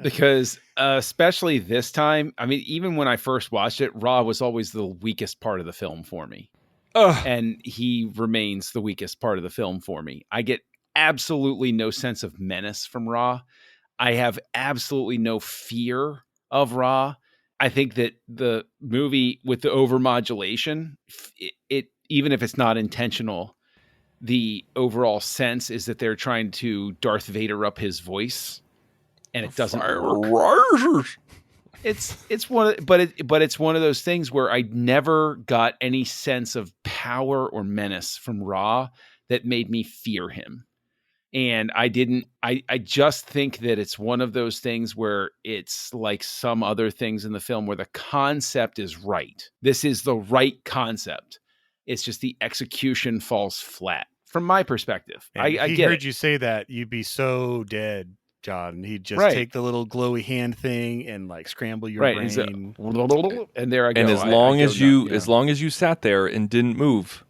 because especially this time, I mean, even when I first watched it, Ra was always the weakest part of the film for me. And he remains the weakest part of the film for me. I get absolutely no sense of menace from Ra. I have absolutely no fear of Ra. I think that the movie, with the overmodulation, it even if it's not intentional, the overall sense is that they're trying to Darth Vader up his voice, and it doesn't work. It's one, but it's one of those things where I never got any sense of power or menace from Ra that made me fear him. And I just think that it's one of those things where it's like some other things in the film where the concept is right. This is the right concept. It's just the execution falls flat from my perspective. I get heard it. You say that, you'd be so dead, John. He'd just Right. take the little glowy hand thing and like scramble your brain. And there I go. And as long as you sat there and didn't move,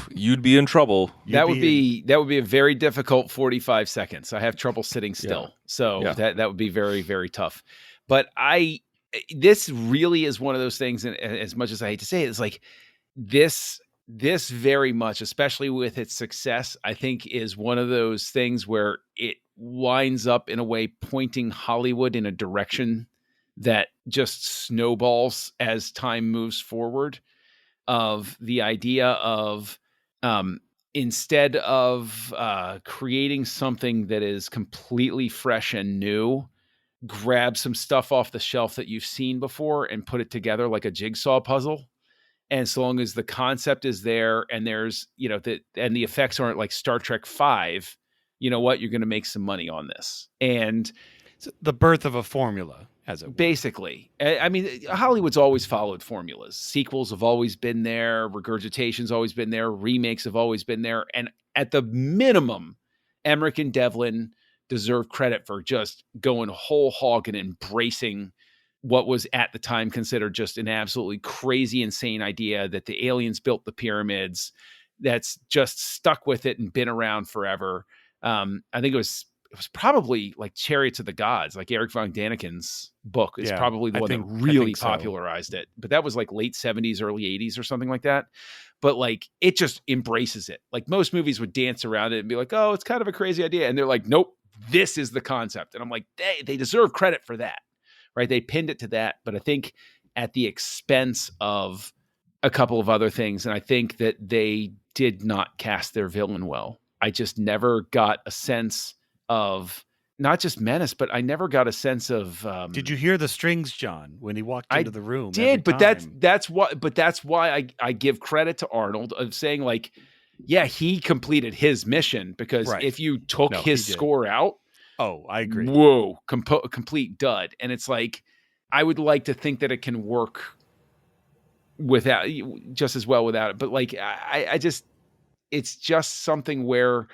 you'd be in trouble. That would be a very difficult 45 seconds. I have trouble sitting still. So that would be very, very tough. But this really is one of those things, and as much as I hate to say it, it's like this very much, especially with its success, I think is one of those things where it winds up in a way pointing Hollywood in a direction that just snowballs as time moves forward, of the idea of instead of creating something that is completely fresh and new, grab some stuff off the shelf that you've seen before and put it together like a jigsaw puzzle. And so long as the concept is there and there's, and the effects aren't like Star Trek 5, you know what, you're going to make some money on this. And it's the birth of a formula, as it were. Basically. I mean, Hollywood's always followed formulas. Sequels have always been there. Regurgitation's always been there. Remakes have always been there. And at the minimum, Emmerich and Devlin deserve credit for just going whole hog and embracing what was at the time considered just an absolutely crazy, insane idea that the aliens built the pyramids, that's just stuck with it and been around forever. I think it was probably like Chariots of the Gods, like Eric von Daniken's book is probably the one that really popularized it. But that was like late 70s, early 80s or something like that. But like, it just embraces it. Like most movies would dance around it and be like, oh, it's kind of a crazy idea. And they're like, nope, this is the concept. And I'm like, they deserve credit for that. Right. They pinned it to that. But I think at the expense of a couple of other things. And I think that they did not cast their villain well. I just never got a sense of not just menace, but I never got a sense of. Did you hear the strings, John, when he walked into the room? Did, but that's why I give credit to Arnold of saying like, yeah, he completed his mission, because if you took his score out, oh, I agree. Whoa, complete dud. And it's like, I would like to think that it can work without just as well without it, but like I just, it's just something where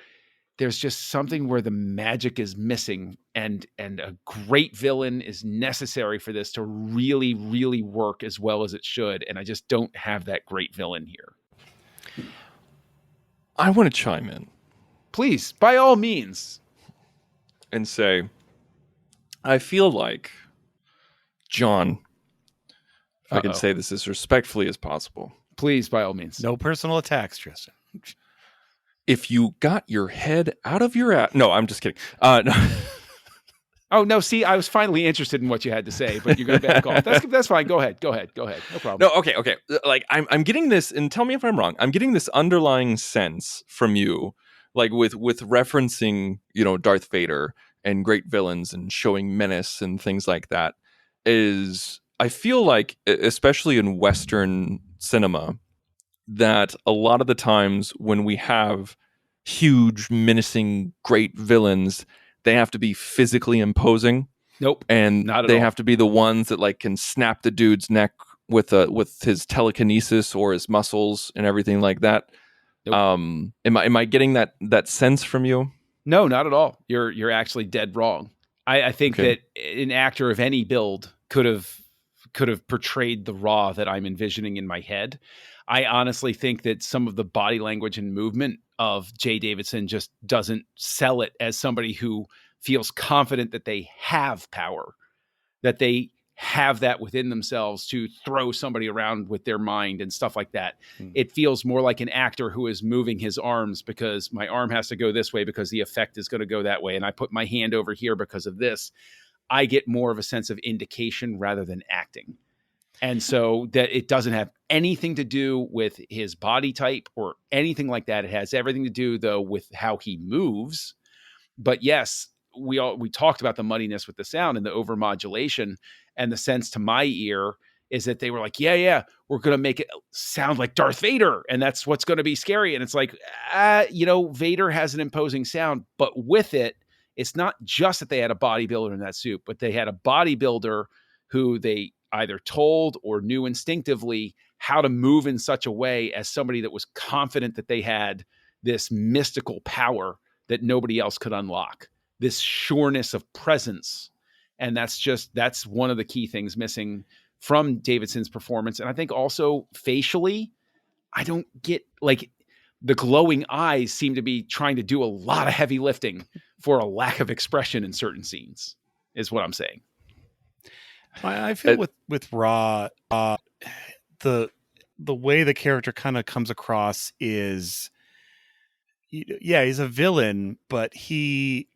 there's just something where the magic is missing, and a great villain is necessary for this to really, really work as well as it should. And I just don't have that great villain here. I want to chime in. Please, by all means. And say, I feel like, John, if I can say this as respectfully as possible. Please, by all means. No personal attacks, Tristan. If you got your head out of your ass. No, I'm just kidding. No. Oh, no, see, I was finally interested in what you had to say, but you're going to back off. That's fine. Go ahead. No problem. No, okay. Like, I'm getting this, and tell me if I'm wrong. I'm getting this underlying sense from you, like with referencing, Darth Vader and great villains and showing menace and things like that, is I feel like, especially in Western cinema, that a lot of the times when we have huge, menacing, great villains, they have to be physically imposing. Nope. And not at they all. have to be the ones that like can snap the dude's neck with his telekinesis or his muscles and everything like that. Nope. Am I getting that sense from you? No, not at all. You're actually dead wrong. I think that an actor of any build could have portrayed the Raw that I'm envisioning in my head. I honestly think that some of the body language and movement of Jay Davidson just doesn't sell it as somebody who feels confident that they have power, that they have that within themselves to throw somebody around with their mind and stuff like that. It feels more like an actor who is moving his arms because my arm has to go this way because the effect is going to go that way. And I put my hand over here because of this. I get more of a sense of indication rather than acting. And so that it doesn't have anything to do with his body type or anything like that. It has everything to do, though, with how he moves. But yes, we talked about the muddiness with the sound and the overmodulation, and the sense to my ear is that they were like, yeah, we're going to make it sound like Darth Vader, and that's what's going to be scary. And it's like, Vader has an imposing sound, but with it, it's not just that they had a bodybuilder in that suit, but they had a bodybuilder who they either told or knew instinctively how to move in such a way as somebody that was confident that they had this mystical power that nobody else could unlock, this sureness of presence. And that's one of the key things missing from Davidson's performance. And I think also facially, I don't get, like, the glowing eyes seem to be trying to do a lot of heavy lifting for a lack of expression in certain scenes, is what I'm saying. I feel with Raw, the the way the character kind of comes across is, yeah, he's a villain, but he's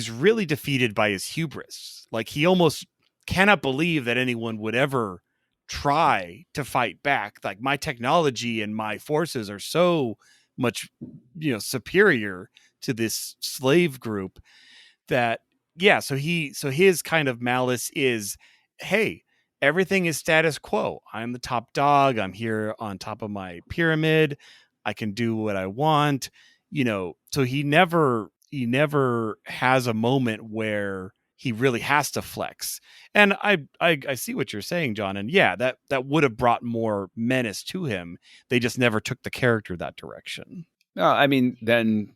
really defeated by his hubris. Like, he almost cannot believe that anyone would ever try to fight back. Like, my technology and my forces are so much, superior to this slave group that, yeah. So his kind of malice is, hey, everything is status quo. I'm the top dog. I'm here on top of my pyramid. I can do what I want. So he never has a moment where he really has to flex. And I see what you're saying, John. And yeah, that would have brought more menace to him. They just never took the character that direction. No, I mean, then,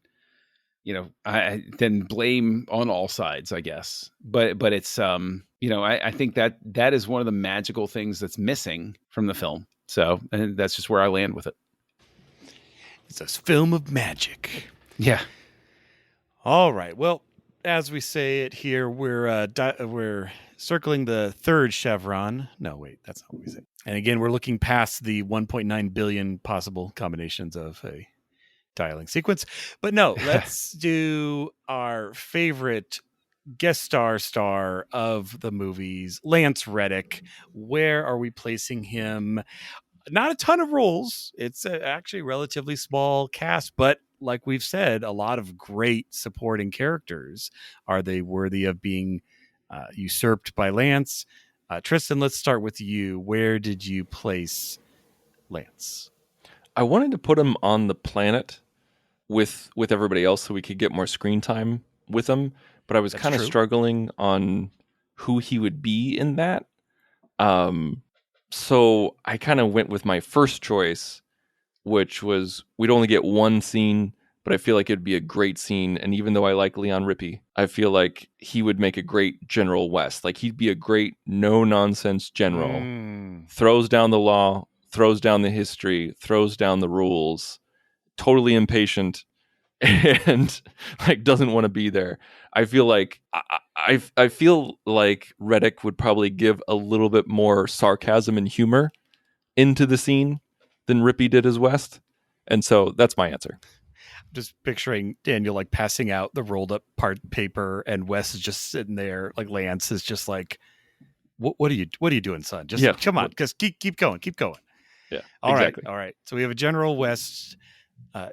I then blame on all sides, I guess. But it's, I think that is one of the magical things that's missing from the film. So, and that's just where I land with it. It's a film of magic. Yeah. All right. Well, as we say it here, we're circling the third chevron. No, wait, that's not what we say. And again, we're looking past the 1.9 billion possible combinations of a dialing sequence. But no, let's do our favorite guest star of the movies, Lance Reddick. Where are we placing him? Not a ton of roles. It's actually a relatively small cast, but like we've said, a lot of great supporting characters. Are they worthy of being usurped by Lance? Tristan, let's start with you. Where did you place Lance? I wanted to put him on the planet with everybody else so we could get more screen time with him, but I was kind of struggling on who he would be in that. So I kind of went with my first choice, which was, we'd only get one scene, but I feel like it'd be a great scene. And even though I like Leon Rippey, I feel like he would make a great General West. Like, he'd be a great no-nonsense general. Throws down the law, throws down the history, throws down the rules, totally impatient, and like doesn't want to be there. I feel like I feel like Reddick would probably give a little bit more sarcasm and humor into the scene than Rippey did as West. And so that's my answer. Just picturing Daniel like passing out the rolled up part paper, and Wes is just sitting there. Like, Lance is just like, what are you doing, son? Just come on, just keep going. Yeah. All exactly. right. All right. So we have a General West.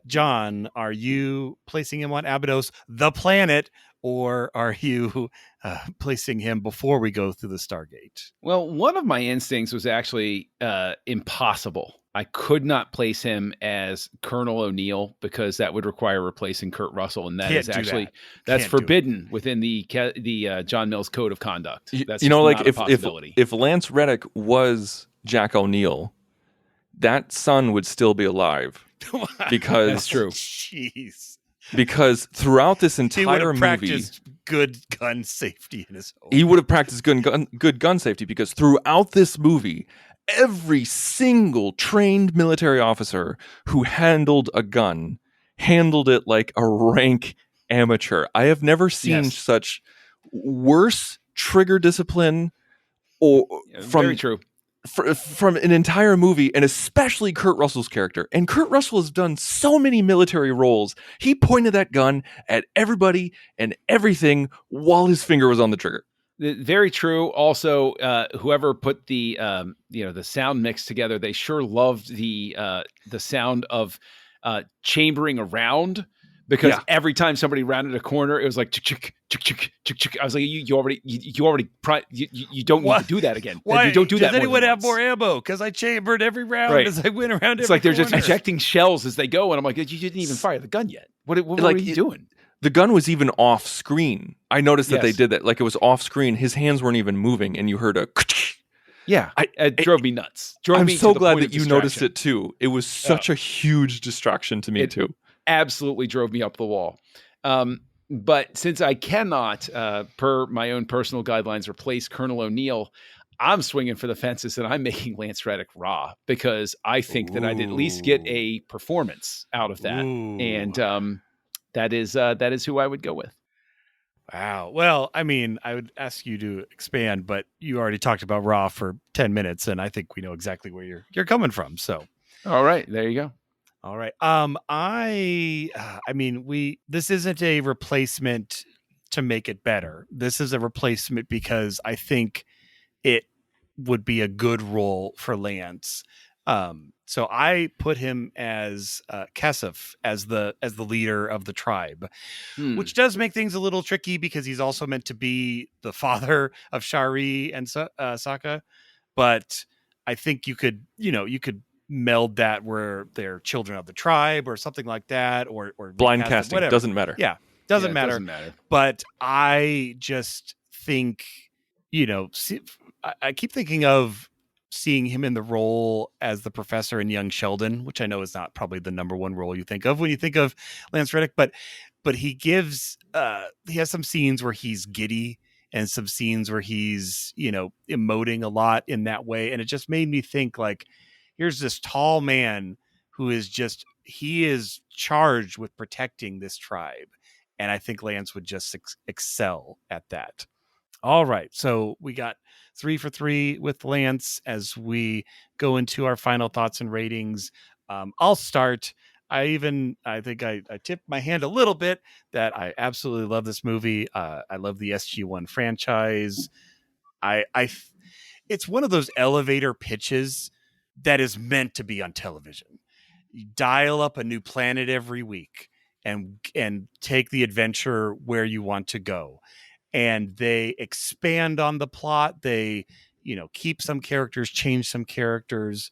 John, are you placing him on Abydos, the planet, or are you placing him before we go through the Stargate? Well, one of my instincts was actually impossible. I could not place him as Colonel O'Neill because that would require replacing Kurt Russell, and that's forbidden within the John Mills Code of Conduct. That's like not a possibility. if Lance Reddick was Jack O'Neill, that son would still be alive. Because that's true. Jeez. Because throughout this entire he would have movie, practiced good gun safety in his home. He would have practiced good gun safety, because throughout this movie, every single trained military officer who handled a gun handled it like a rank amateur. I have never seen such worse trigger discipline very true. From an entire movie, and especially Kurt Russell's character. And Kurt Russell has done so many military roles. He pointed that gun at everybody and everything while his finger was on the trigger. Very true. Also, whoever put the the sound mix together, they sure loved the sound of chambering around, because every time somebody rounded a corner, it was like chick chick chick chick chick chick. I was like, you don't need to do that again. Why? You don't do that. Does anyone have more ammo? Because I chambered every round as I went around. It's like they're just ejecting shells as they go, and I'm like, you didn't even fire the gun yet. What are you doing? The gun was even off screen. I noticed that they did that. Like, it was off screen. His hands weren't even moving, and you heard a. Yeah, it drove me nuts. I'm so glad that you noticed it too. It was such a huge distraction to me too. Absolutely drove me up the wall. But since I cannot, per my own personal guidelines, replace Colonel O'Neill, I'm swinging for the fences and I'm making Lance Reddick raw, because I think that I'd at least get a performance out of that. And that is who I would go with. Wow. Well, I mean, I would ask you to expand, but you already talked about Raw for 10 minutes, and I think we know exactly where you're coming from. So, All right, there you go. all right. I mean, this isn't a replacement to make it better. This is a replacement because I think it would be a good role for Lance. So I put him as Kesef, as the leader of the tribe, which does make things a little tricky because he's also meant to be the father of Shari and Sokka. But I think you could meld that where they're children of the tribe or something like that, or Blind recast them, casting whatever. doesn't matter. Yeah, doesn't It matter. doesn't matter. But I just think, I keep thinking of seeing him in the role as the professor in Young Sheldon, which I know is not probably the number one role you think of when you think of Lance Reddick, but he has some scenes where he's giddy and some scenes where he's, emoting a lot in that way. And it just made me think, like, here's this tall man who he is charged with protecting this tribe. And I think Lance would just excel at that. All right. So we got 3 for 3 with Lance as we go into our final thoughts and ratings. I'll start. I think I tipped my hand a little bit that I absolutely love this movie. I love the SG-1 franchise. It's one of those elevator pitches that is meant to be on television. You dial up a new planet every week and take the adventure where you want to go. And they expand on the plot. They, keep some characters, change some characters.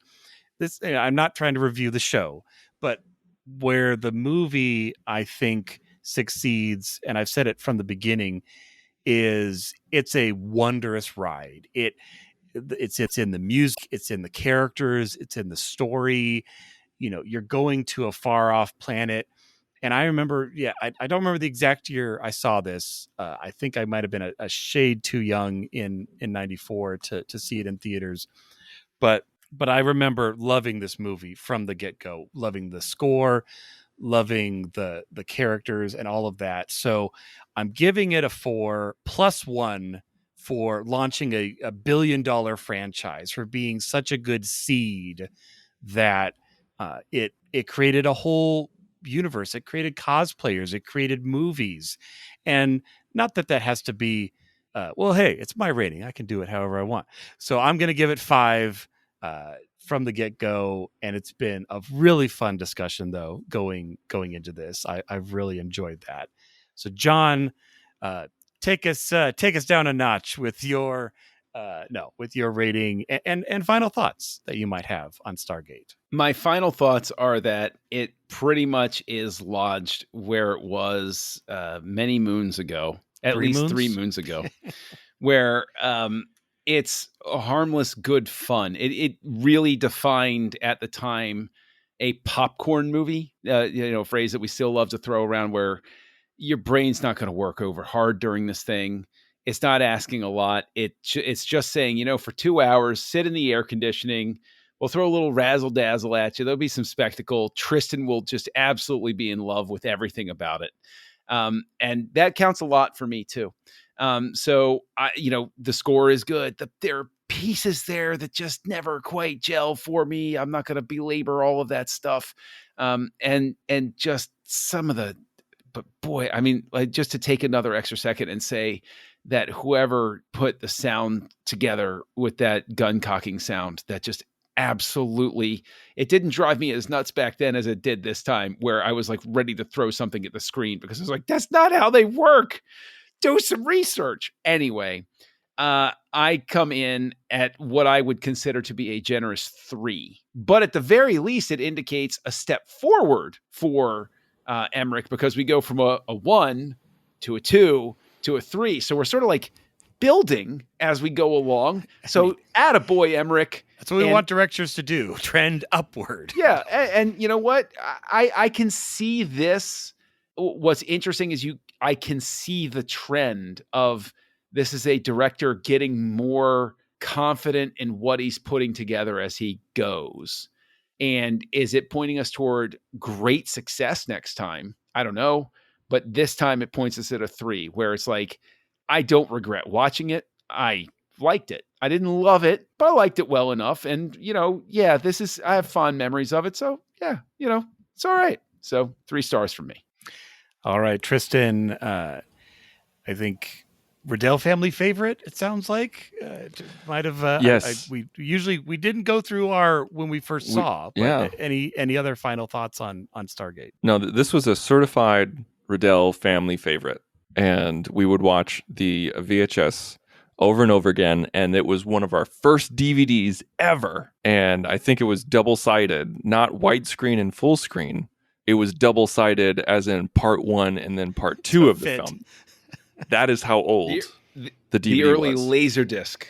I'm not trying to review the show, but where the movie, I think, succeeds, and I've said it from the beginning, is it's a wondrous ride. It's in the music, it's in the characters, it's in the story. You're going to a far off planet. And I remember, I don't remember the exact year I saw this. I think I might have been a shade too young in 94 to see it in theaters. But I remember loving this movie from the get-go, loving the score, loving the characters and all of that. So I'm giving it a 4 +1 for launching a $1 billion franchise, for being such a good seed that it created a whole universe. It created cosplayers. It created movies. And not that has to be, well, hey, it's my rating. I can do it however I want. So I'm going to give it 5 from the get-go. And it's been a really fun discussion, though, going into this. I've really enjoyed that. So, John, take us down a notch with your rating and final thoughts that you might have on Stargate. My final thoughts are that it pretty much is lodged where it was many moons ago, at least 3 moons ago, where it's a harmless, good fun. It really defined at the time a popcorn movie, a phrase that we still love to throw around, where your brain's not going to work over hard during this thing. It's not asking a lot. It's just saying, for 2 hours, sit in the air conditioning. We'll throw a little razzle dazzle at you. There'll be some spectacle. Tristan will just absolutely be in love with everything about it. And that counts a lot for me too. So the score is good. There are pieces there that just never quite gel for me. I'm not going to belabor all of that stuff. And just some of but boy, I mean, like, just to take another extra second and say that whoever put the sound together with that gun cocking sound, that just absolutely, it didn't drive me as nuts back then as it did this time, where I was like ready to throw something at the screen because I was like, that's not how they work. Do some research. Anyway, I come in at what I would consider to be a generous 3, but at the very least, it indicates a step forward for Emmerich, because we go from a 1 to a 2 to a 3. So we're sort of like building as we go along. So attaboy, Emmerich. That's what we want directors to do. Trend upward. Yeah. And you know what? I can see this. What's interesting is I can see the trend of this is a director getting more confident in what he's putting together as he goes. And is it pointing us toward great success next time? I don't know. but this time it points us at a 3, where it's like, I don't regret watching it. I liked it. I didn't love it, but I liked it well enough. And, I have fond memories of it. So yeah, it's all right. So 3 stars from me. All right, Tristan, I think Riddell family favorite, it sounds like. Might have yes. we didn't go through our when we first saw, but any other final thoughts on Stargate? No, this was a certified Riddell family favorite, and we would watch the VHS over and over again, and it was one of our first DVDs ever, and I think it was double-sided, not widescreen and full screen. It was double-sided as in part 1 and then part 2 of the film. That is how old the DVD the early was. Laserdisc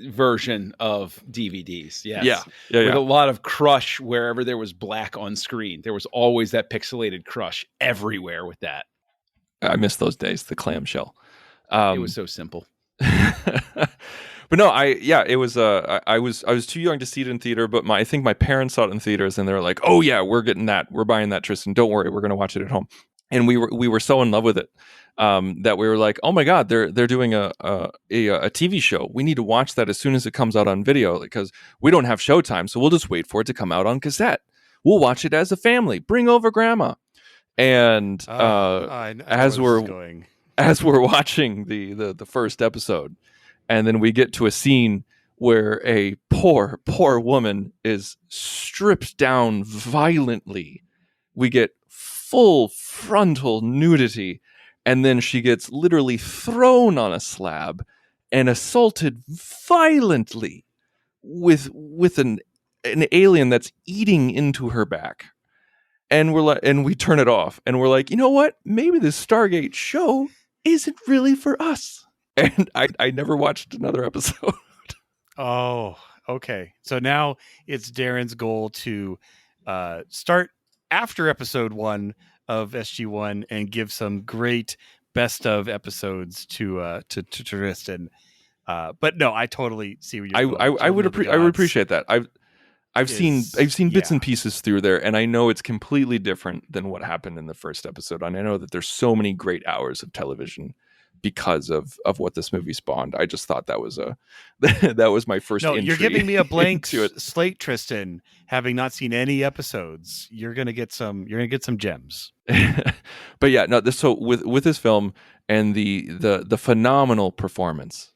version of DVDs. Yes. Yeah. With a lot of crush wherever there was black on screen. There was always that pixelated crush everywhere with that. I miss those days, the clamshell. It was so simple. But no, it was I was too young to see it in theater, but I think my parents saw it in theaters and they were like, "Oh yeah, we're getting that. We're buying that, Tristan. Don't worry, we're going to watch it at home." And we were so in love with it that we were like, "Oh my god, they're doing a TV show. We need to watch that as soon as it comes out on video because we don't have Showtime, so we'll just wait for it to come out on cassette. We'll watch it as a family. Bring over grandma." And as we're watching the first episode, and then we get to a scene where a poor woman is stripped down violently. We get full frontal nudity, and then she gets literally thrown on a slab and assaulted violently with an alien that's eating into her back. And we turn it off, and we're like, you know what? Maybe this Stargate show isn't really for us. And I never watched another episode. Oh, okay. So now it's Darren's goal to start after episode 1 of SG1 and give some great best of episodes to Tristan. But no, I totally see where you're going. I would appreciate that. I've seen bits and pieces through there, and I know it's completely different than what happened in the first episode. And I know that there's so many great hours of television because of what this movie spawned. I just thought that was that was my first. No, you're giving me a blank slate, Tristan. Having not seen any episodes, you're gonna get some gems. But yeah, no. So with this film and the phenomenal performance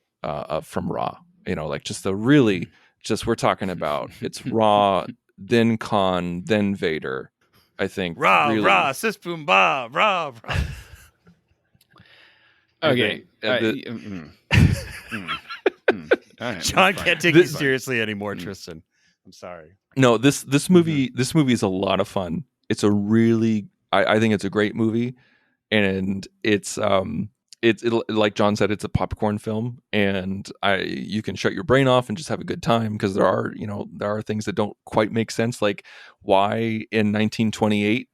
from Ra, like just the really. Just we're talking about it's Ra, then Khan, then Vader. I think Ra, sis boom ba, Ra. Okay. John can't take you seriously anymore, Tristan. I'm sorry. No, this movie is a lot of fun. It's a really I think it's a great movie, and it's like John said, it's a popcorn film, and you can shut your brain off and just have a good time because there are things that don't quite make sense, like why in 1928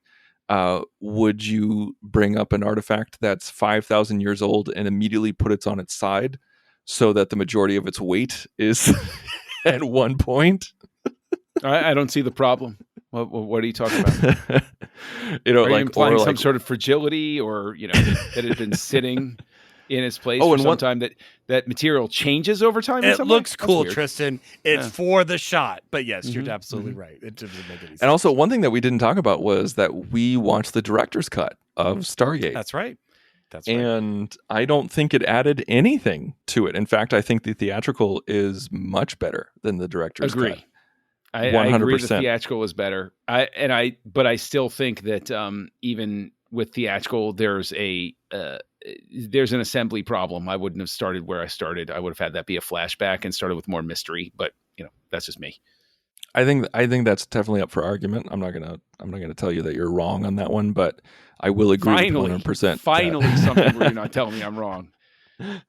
would you bring up an artifact that's 5,000 years old and immediately put it on its side so that the majority of its weight is at one point? I don't see the problem. What are you talking about? Are you implying some sort of fragility, or that it had been sitting in its place for some time, that material changes over time? It looks cool, Tristan. It's for the shot, but yes, you're absolutely right. It doesn't make any sense. And also, one thing that we didn't talk about was that we watched the director's cut of Stargate. That's right. And I don't think it added anything to it. In fact, I think the theatrical is much better than the director's cut. I agree the theatrical is better. But I still think that even with theatrical, there's an assembly problem. I wouldn't have started where I started. I would have had that be a flashback and started with more mystery. But that's just me. I think that's definitely up for argument. I'm not gonna tell you that you're wrong on that one, but I will agree 100%. Finally, something where you're not telling me I'm wrong.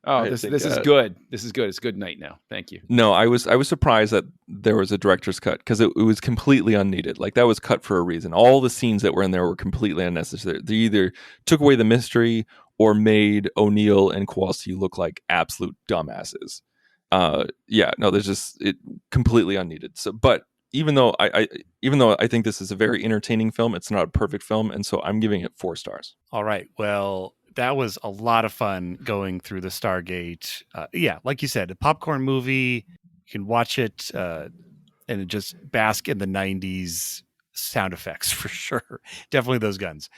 Oh, this is good. This is good. It's good night now. Thank you. No, I was surprised that there was a director's cut because it was completely unneeded. Like that was cut for a reason. All the scenes that were in there were completely unnecessary. They either took away the mystery or made O'Neill and Kowalski look like absolute dumbasses. There's just it completely unneeded. So, but even though I think this is a very entertaining film, it's not a perfect film, and so I'm giving it 4 stars. All right. Well, that was a lot of fun going through the Stargate. Yeah, like you said, a popcorn movie. You can watch it and just bask in the 90s sound effects for sure. Definitely those guns.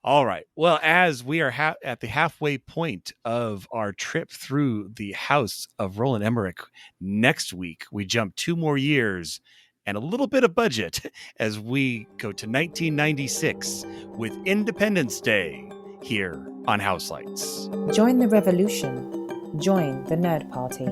All right. Well, as we are at the halfway point of our trip through the house of Roland Emmerich, next week we jump 2 more years and a little bit of budget as we go to 1996 with Independence Day here on Houselights. Join the revolution. Join the Nerd Party.